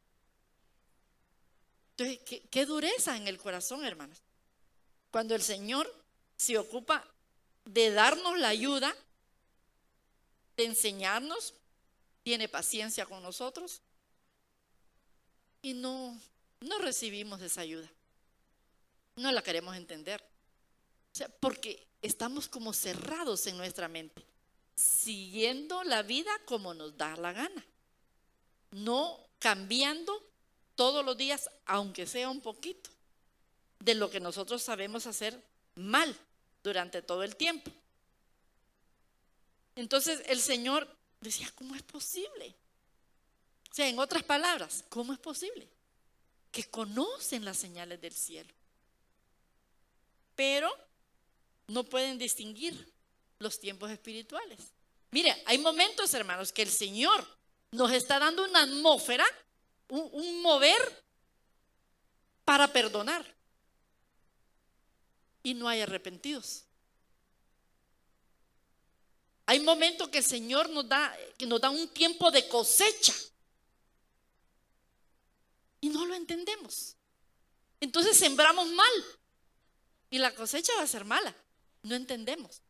Entonces, qué dureza en el corazón, hermanos. Cuando el Señor se ocupa de darnos la ayuda, de enseñarnos, tiene paciencia con nosotros y no recibimos esa ayuda. No la queremos entender. O sea, porque estamos como cerrados en nuestra mente, siguiendo la vida como nos da la gana, no cambiando todos los días, aunque sea un poquito. de lo que nosotros sabemos hacer mal durante todo el tiempo. Entonces el Señor decía, ¿cómo es posible? O sea, en otras palabras, ¿cómo es posible? Que conocen las señales del cielo, pero no pueden distinguir los tiempos espirituales. Mire, hay momentos, hermanos, que el Señor nos está dando una atmósfera, un mover para perdonar, y no hay arrepentidos. Hay momentos que el Señor nos da un tiempo de cosecha y no lo entendemos. Entonces sembramos mal y la cosecha va a ser mala. No entendemos.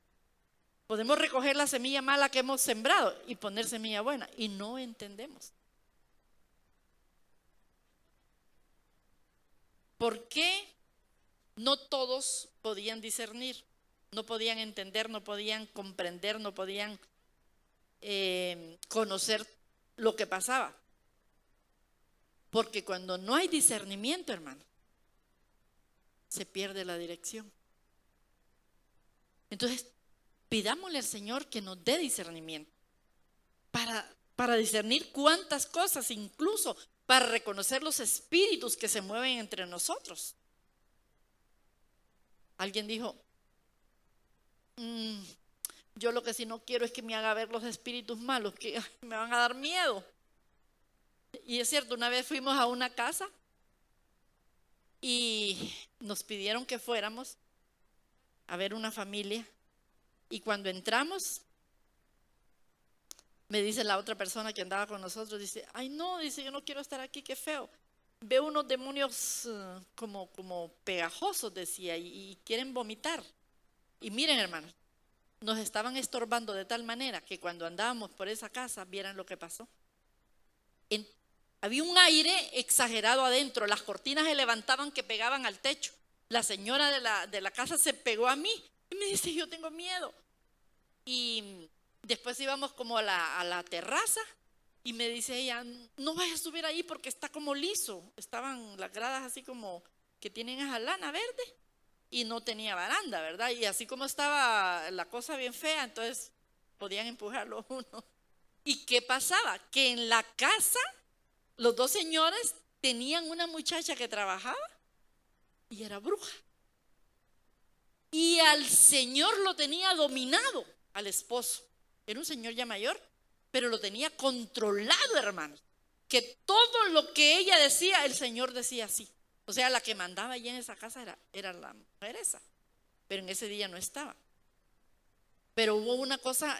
Podemos recoger la semilla mala que hemos sembrado y poner semilla buena y no entendemos. ¿Por qué no todos podían discernir? No podían entender, no podían comprender, no podían conocer lo que pasaba. Porque cuando no hay discernimiento, hermano, se pierde la dirección. Entonces, pidámosle al Señor que nos dé discernimiento para discernir cuántas cosas, incluso para reconocer los espíritus que se mueven entre nosotros. Alguien dijo, yo lo que sí no quiero es que me haga ver los espíritus malos, que me van a dar miedo. Y es cierto, una vez fuimos a una casa y nos pidieron que fuéramos a ver una familia. Y cuando entramos, me dice la otra persona que andaba con nosotros, dice, ay no, dice, yo no quiero estar aquí, qué feo. Veo unos demonios como pegajosos, decía, y quieren vomitar. Y miren, hermanos, nos estaban estorbando de tal manera que cuando andábamos por esa casa, vieran lo que pasó. Había un aire exagerado adentro, las cortinas se levantaban que pegaban al techo. La señora de la casa se pegó a mí y me dice, yo tengo miedo. Y después íbamos como a la terraza y me dice ella, no vayas a subir ahí porque está como liso. Estaban las gradas así como que tienen esa lana verde y no tenía baranda, ¿verdad? Y así como estaba la cosa bien fea, entonces podían empujarlo uno. ¿Y qué pasaba? Que en la casa los dos señores tenían una muchacha que trabajaba y era bruja. Y al señor lo tenía dominado, al esposo. Era un señor ya mayor, pero lo tenía controlado, hermanos. Que todo lo que ella decía, el señor decía así. O sea, la que mandaba allí en esa casa era la mujer esa. Pero en ese día no estaba. Pero hubo una cosa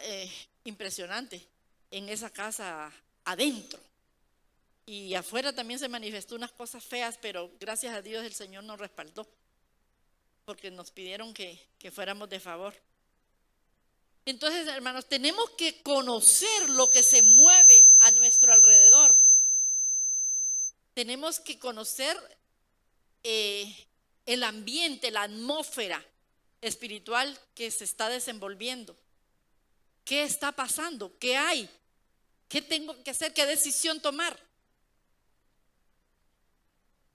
impresionante en esa casa adentro. Y afuera también se manifestó unas cosas feas, pero gracias a Dios el Señor nos respaldó, porque nos pidieron que fuéramos de favor. Entonces, hermanos, tenemos que conocer lo que se mueve a nuestro alrededor. Tenemos que conocer el ambiente, la atmósfera espiritual que se está desenvolviendo. ¿Qué está pasando? ¿Qué hay? ¿Qué tengo que hacer? ¿Qué decisión tomar?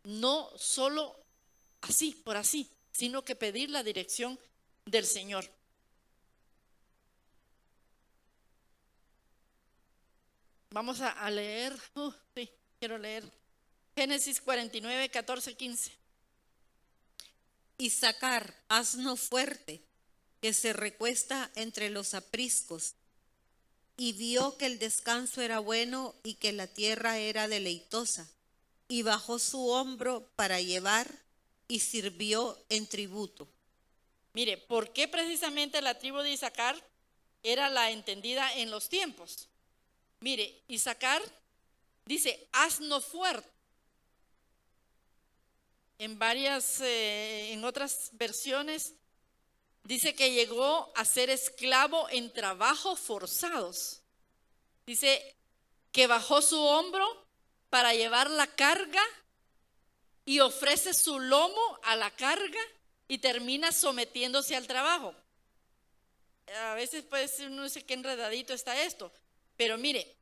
No solo así, por así, sino que pedir la dirección del Señor. Vamos a leer, sí, quiero leer Génesis 49, 14, 15. Isacar, asno fuerte, que se recuesta entre los apriscos, y vio que el descanso era bueno y que la tierra era deleitosa, y bajó su hombro para llevar y sirvió en tributo. Mire, ¿por qué precisamente la tribu de Isacar era la entendida en los tiempos? Mire, Isacar dice asno fuerte. En otras versiones dice que llegó a ser esclavo en trabajos forzados. Dice que bajó su hombro para llevar la carga y ofrece su lomo a la carga y termina sometiéndose al trabajo. A veces puede decir, no sé qué enredadito está esto, pero mire,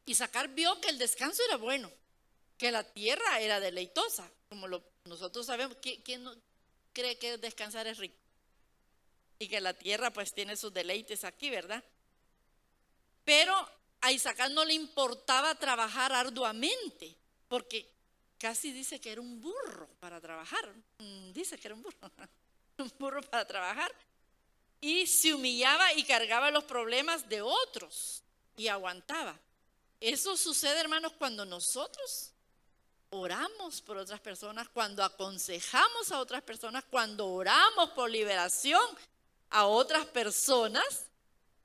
Isacar vio que el descanso era bueno, que la tierra era deleitosa, como nosotros sabemos. ¿Quién no cree que descansar es rico? Y que la tierra pues tiene sus deleites aquí, ¿verdad? Pero a Isaacar no le importaba trabajar arduamente, porque casi dice que era un burro para trabajar. Dice que era un burro, un burro para trabajar. Y se humillaba y cargaba los problemas de otros y aguantaba. Eso sucede, hermanos, cuando nosotros oramos por otras personas, cuando aconsejamos a otras personas, cuando oramos por liberación a otras personas.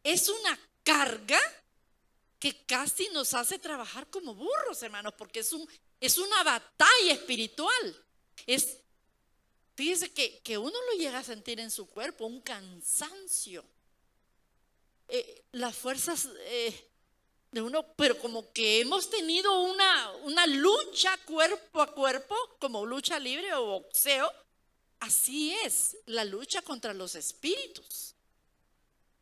Es una carga que casi nos hace trabajar como burros, hermanos, porque es una batalla espiritual. Fíjese que uno lo llega a sentir en su cuerpo, un cansancio. Las fuerzas de uno, pero como que hemos tenido una lucha cuerpo a cuerpo, como lucha libre o boxeo. Así es la lucha contra los espíritus,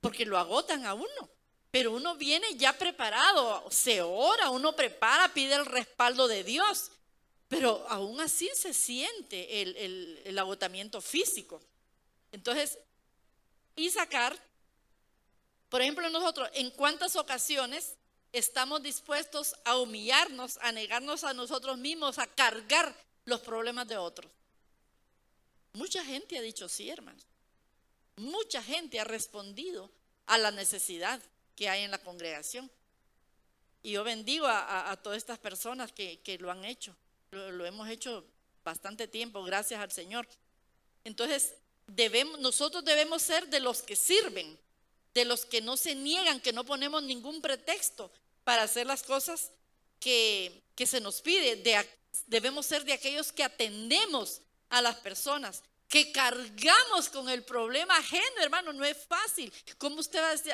porque lo agotan a uno. Pero uno viene ya preparado, se ora, uno prepara, pide el respaldo de Dios. Pero aún así se siente el agotamiento físico. Entonces, Isaacar, por ejemplo, nosotros, ¿en cuántas ocasiones estamos dispuestos a humillarnos, a negarnos a nosotros mismos, a cargar los problemas de otros? Mucha gente ha dicho sí, hermanos. Mucha gente ha respondido a la necesidad que hay en la congregación. Y yo bendigo a todas estas personas que lo han hecho. Lo hemos hecho bastante tiempo, gracias al Señor. Entonces, nosotros debemos ser de los que sirven, de los que no se niegan, que no ponemos ningún pretexto para hacer las cosas que se nos pide. Debemos ser de aquellos que atendemos a las personas, que cargamos con el problema ajeno, hermano. No es fácil. ¿Cómo usted va a decir,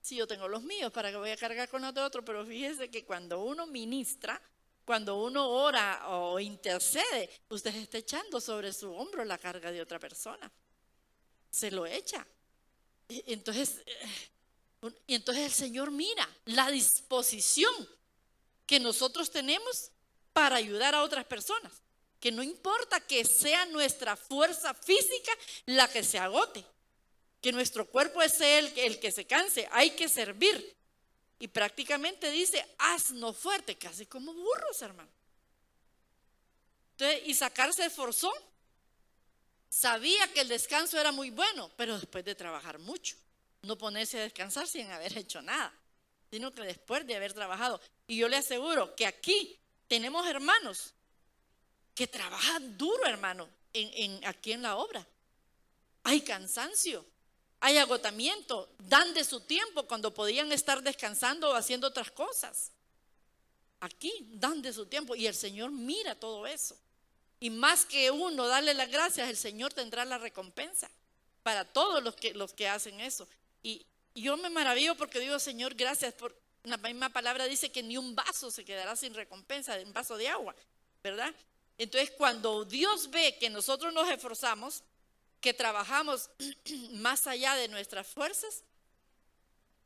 si yo tengo los míos, para que voy a cargar con los de otro? Pero fíjese que cuando uno ministra, cuando uno ora o intercede, usted está echando sobre su hombro la carga de otra persona. Se lo echa. Entonces el Señor mira la disposición que nosotros tenemos para ayudar a otras personas. Que no importa que sea nuestra fuerza física la que se agote, que nuestro cuerpo es el que se canse, hay que servir. Y prácticamente dice, haznos fuerte, casi como burros, hermano. Entonces Isaacar se esforzó, sabía que el descanso era muy bueno, pero después de trabajar mucho, no ponerse a descansar sin haber hecho nada, sino que después de haber trabajado. Y yo le aseguro que aquí tenemos hermanos que trabajan duro, hermano, aquí en la obra. Hay cansancio, hay agotamiento, dan de su tiempo cuando podían estar descansando o haciendo otras cosas. Aquí dan de su tiempo y el Señor mira todo eso. Y más que uno darle las gracias, el Señor tendrá la recompensa para todos los que hacen eso. Y yo me maravillo porque digo, Señor, gracias. Por la misma palabra dice que ni un vaso se quedará sin recompensa, un vaso de agua, ¿verdad? Entonces, cuando Dios ve que nosotros nos esforzamos, que trabajamos más allá de nuestras fuerzas,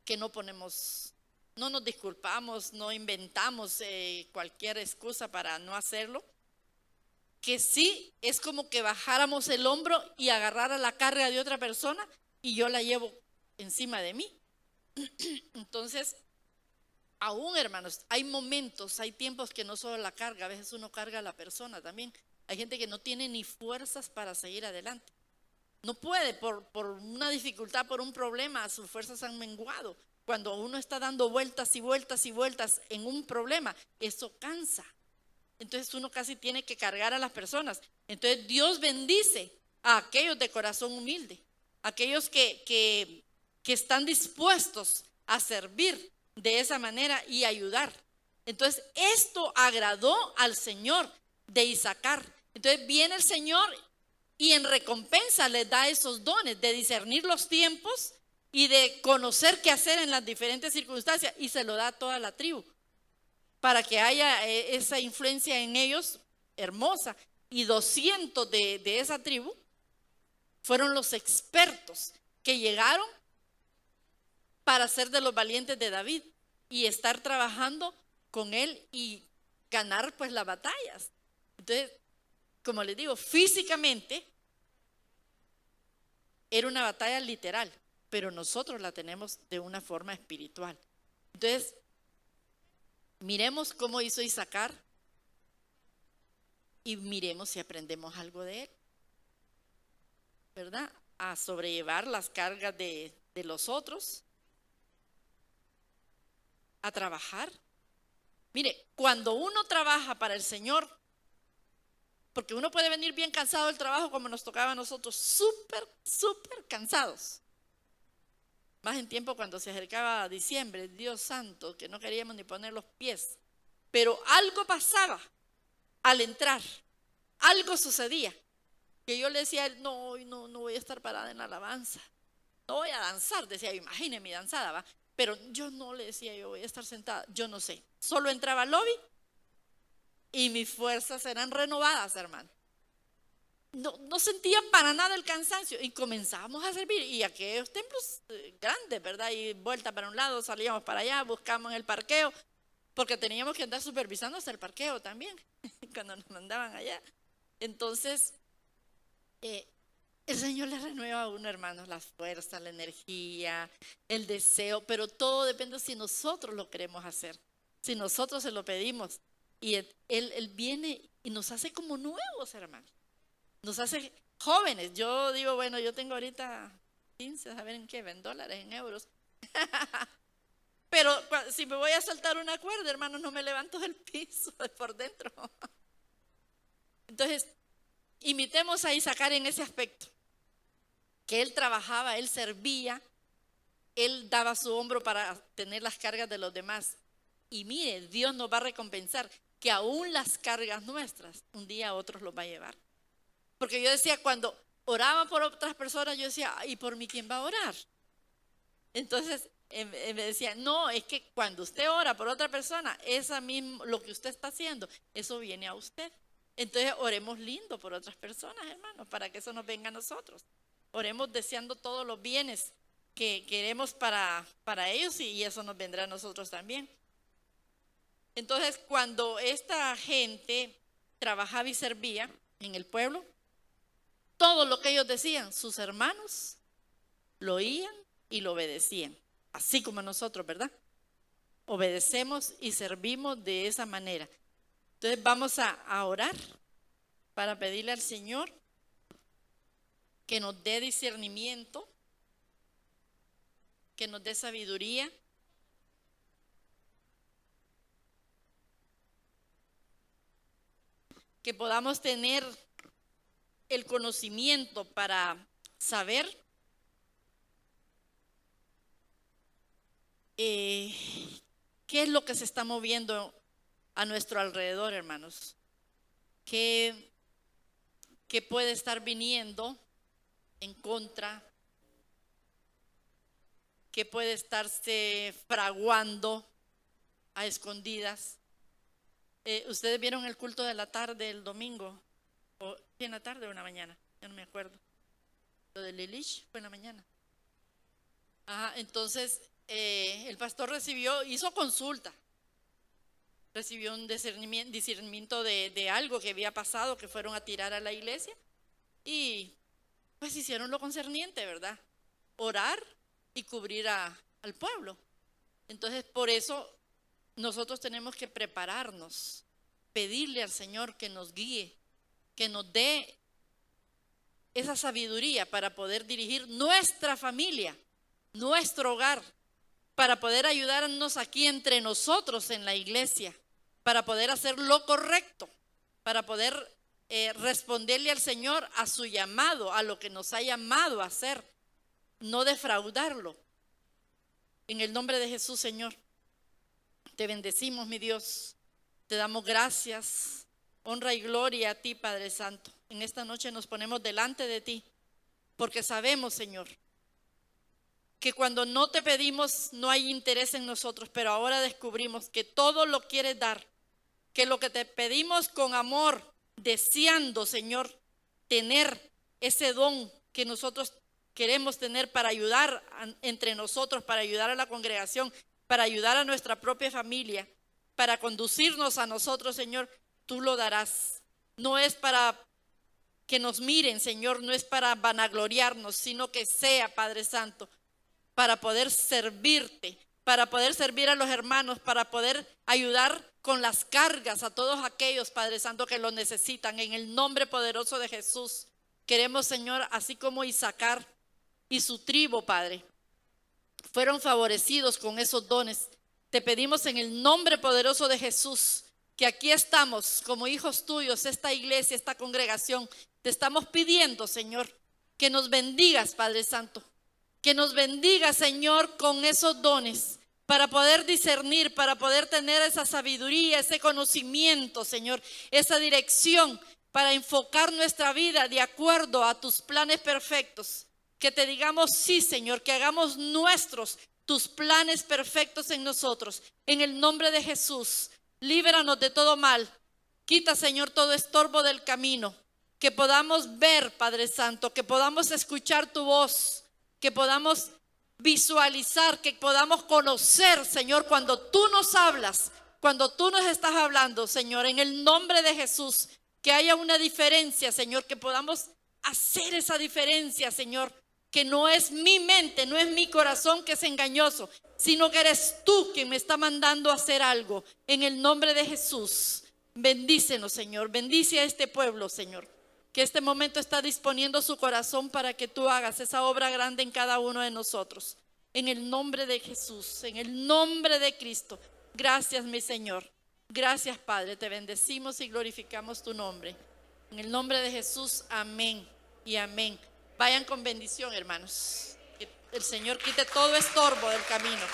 que no nos disculpamos, no inventamos cualquier excusa para no hacerlo, que sí es como que bajáramos el hombro y agarrara la carga de otra persona y yo la llevo encima de mí. Entonces, aún, hermanos, hay momentos, hay tiempos que no solo la carga, a veces uno carga a la persona también. Hay gente que no tiene ni fuerzas para seguir adelante. No puede, por una dificultad, por un problema, sus fuerzas han menguado. Cuando uno está dando vueltas y vueltas y vueltas en un problema, eso cansa. Entonces uno casi tiene que cargar a las personas. Entonces Dios bendice a aquellos de corazón humilde, aquellos que están dispuestos a servir de esa manera y ayudar. Entonces esto agradó al Señor de Isaacar. Entonces viene el Señor y en recompensa les da esos dones de discernir los tiempos y de conocer qué hacer en las diferentes circunstancias, y se lo da a toda la tribu para que haya esa influencia en ellos hermosa. Y 200 de esa tribu fueron los expertos que llegaron para ser de los valientes de David y estar trabajando con él y ganar pues las batallas. Entonces, como les digo, físicamente era una batalla literal, pero nosotros la tenemos de una forma espiritual. Entonces, miremos cómo hizo Isaacar y miremos si aprendemos algo de él, ¿verdad? A sobrellevar las cargas de los otros, a trabajar. Mire, cuando uno trabaja para el Señor, porque uno puede venir bien cansado del trabajo como nos tocaba a nosotros, súper cansados. Más en tiempo cuando se acercaba diciembre, Dios santo, que no queríamos ni poner los pies. Pero algo pasaba al entrar, algo sucedía, que yo le decía a él, no voy a estar parada en la alabanza, no voy a danzar, decía, imagine mi danzada, ¿va? Pero yo no le decía, yo voy a estar sentada, yo no sé. Solo entraba al lobby y mis fuerzas eran renovadas, hermano. No sentía para nada el cansancio y comenzábamos a servir. Y aquellos templos grandes, ¿verdad? Y vuelta para un lado, salíamos para allá, buscábamos el parqueo, porque teníamos que andar supervisando hasta el parqueo también, cuando nos mandaban allá. Entonces, el Señor le renueva a uno, hermanos, las fuerzas, la energía, el deseo, pero todo depende si nosotros lo queremos hacer, si nosotros se lo pedimos. Y él viene y nos hace como nuevos, hermanos. Nos hace jóvenes. Yo digo, bueno, yo tengo ahorita 15, a ver en qué, en dólares, en euros. Pero si me voy a saltar una cuerda, hermanos, no me levanto del piso por dentro. Entonces, imitemos a Isaacar en ese aspecto. Que él trabajaba, él servía, él daba su hombro para tener las cargas de los demás. Y mire, Dios nos va a recompensar que aún las cargas nuestras, un día a otros los va a llevar. Porque yo decía, cuando oraba por otras personas, yo decía, ¿y por mí quién va a orar? Entonces me decía, no, es que cuando usted ora por otra persona, esa misma, lo que usted está haciendo, eso viene a usted. Entonces oremos lindo por otras personas, hermanos, para que eso nos venga a nosotros. Oremos deseando todos los bienes que queremos para ellos y eso nos vendrá a nosotros también. Entonces, cuando esta gente trabajaba y servía en el pueblo, todo lo que ellos decían, sus hermanos lo oían y lo obedecían, así como nosotros, ¿verdad? Obedecemos y servimos de esa manera. Entonces vamos a orar para pedirle al Señor que nos dé discernimiento, que nos dé sabiduría, que podamos tener el conocimiento para saber qué es lo que se está moviendo a nuestro alrededor, hermanos. ¿Qué puede estar viniendo en contra? ¿Qué puede estarse fraguando a escondidas? ¿Ustedes vieron el culto de la tarde el domingo? ¿O en la tarde o en la mañana? Ya no me acuerdo. Lo de Lilich fue en la mañana. Entonces el pastor hizo consulta. Recibió un discernimiento de algo que había pasado, que fueron a tirar a la iglesia. Y pues hicieron lo concerniente, ¿verdad? Orar y cubrir al pueblo. Entonces por eso nosotros tenemos que prepararnos, pedirle al Señor que nos guíe, que nos dé esa sabiduría para poder dirigir nuestra familia, nuestro hogar, para poder ayudarnos aquí entre nosotros en la iglesia, para poder hacer lo correcto, para poder responderle al Señor a su llamado, a lo que nos ha llamado a hacer, no defraudarlo. En el nombre de Jesús, Señor, te bendecimos, mi Dios, te damos gracias, honra y gloria a ti, Padre Santo. En esta noche nos ponemos delante de ti, porque sabemos, Señor, que cuando no te pedimos no hay interés en nosotros, pero ahora descubrimos que todo lo quieres dar, que lo que te pedimos con amor, deseando, Señor, tener ese don que nosotros queremos tener para ayudar entre nosotros, para ayudar a la congregación, para ayudar a nuestra propia familia. para conducirnos a nosotros, Señor, tú lo darás. No es para que nos miren, Señor, no es para vanagloriarnos, sino que sea, Padre Santo, para poder servirte, para poder servir a los hermanos, para poder ayudar con las cargas a todos aquellos, Padre Santo, que lo necesitan. En el nombre poderoso de Jesús, queremos, Señor, así como Isaacar y su tribu, Padre, fueron favorecidos con esos dones. Te pedimos en el nombre poderoso de Jesús, que aquí estamos como hijos tuyos, esta iglesia, esta congregación. Te estamos pidiendo, Señor, que nos bendigas, Padre Santo, que nos bendigas, Señor, con esos dones, para poder discernir, para poder tener esa sabiduría, ese conocimiento, Señor, esa dirección, para enfocar nuestra vida de acuerdo a tus planes perfectos. Que te digamos sí, Señor, que hagamos nuestros tus planes perfectos en nosotros. En el nombre de Jesús, líbranos de todo mal. Quita, Señor, todo estorbo del camino. Que podamos ver, Padre Santo, que podamos escuchar tu voz, que podamos visualizar, que podamos conocer, Señor, cuando tú nos hablas, cuando tú nos estás hablando, Señor, en el nombre de Jesús, que haya una diferencia, Señor, que podamos hacer esa diferencia, Señor, que no es mi mente, no es mi corazón que es engañoso, sino que eres tú quien me está mandando a hacer algo. En el nombre de Jesús, bendícenos, Señor, bendice a este pueblo, Señor, que este momento está disponiendo su corazón para que tú hagas esa obra grande en cada uno de nosotros. En el nombre de Jesús, en el nombre de Cristo. Gracias, mi Señor. Gracias, Padre. Te bendecimos y glorificamos tu nombre. En el nombre de Jesús, amén y amén. Vayan con bendición, hermanos. Que el Señor quite todo estorbo del camino.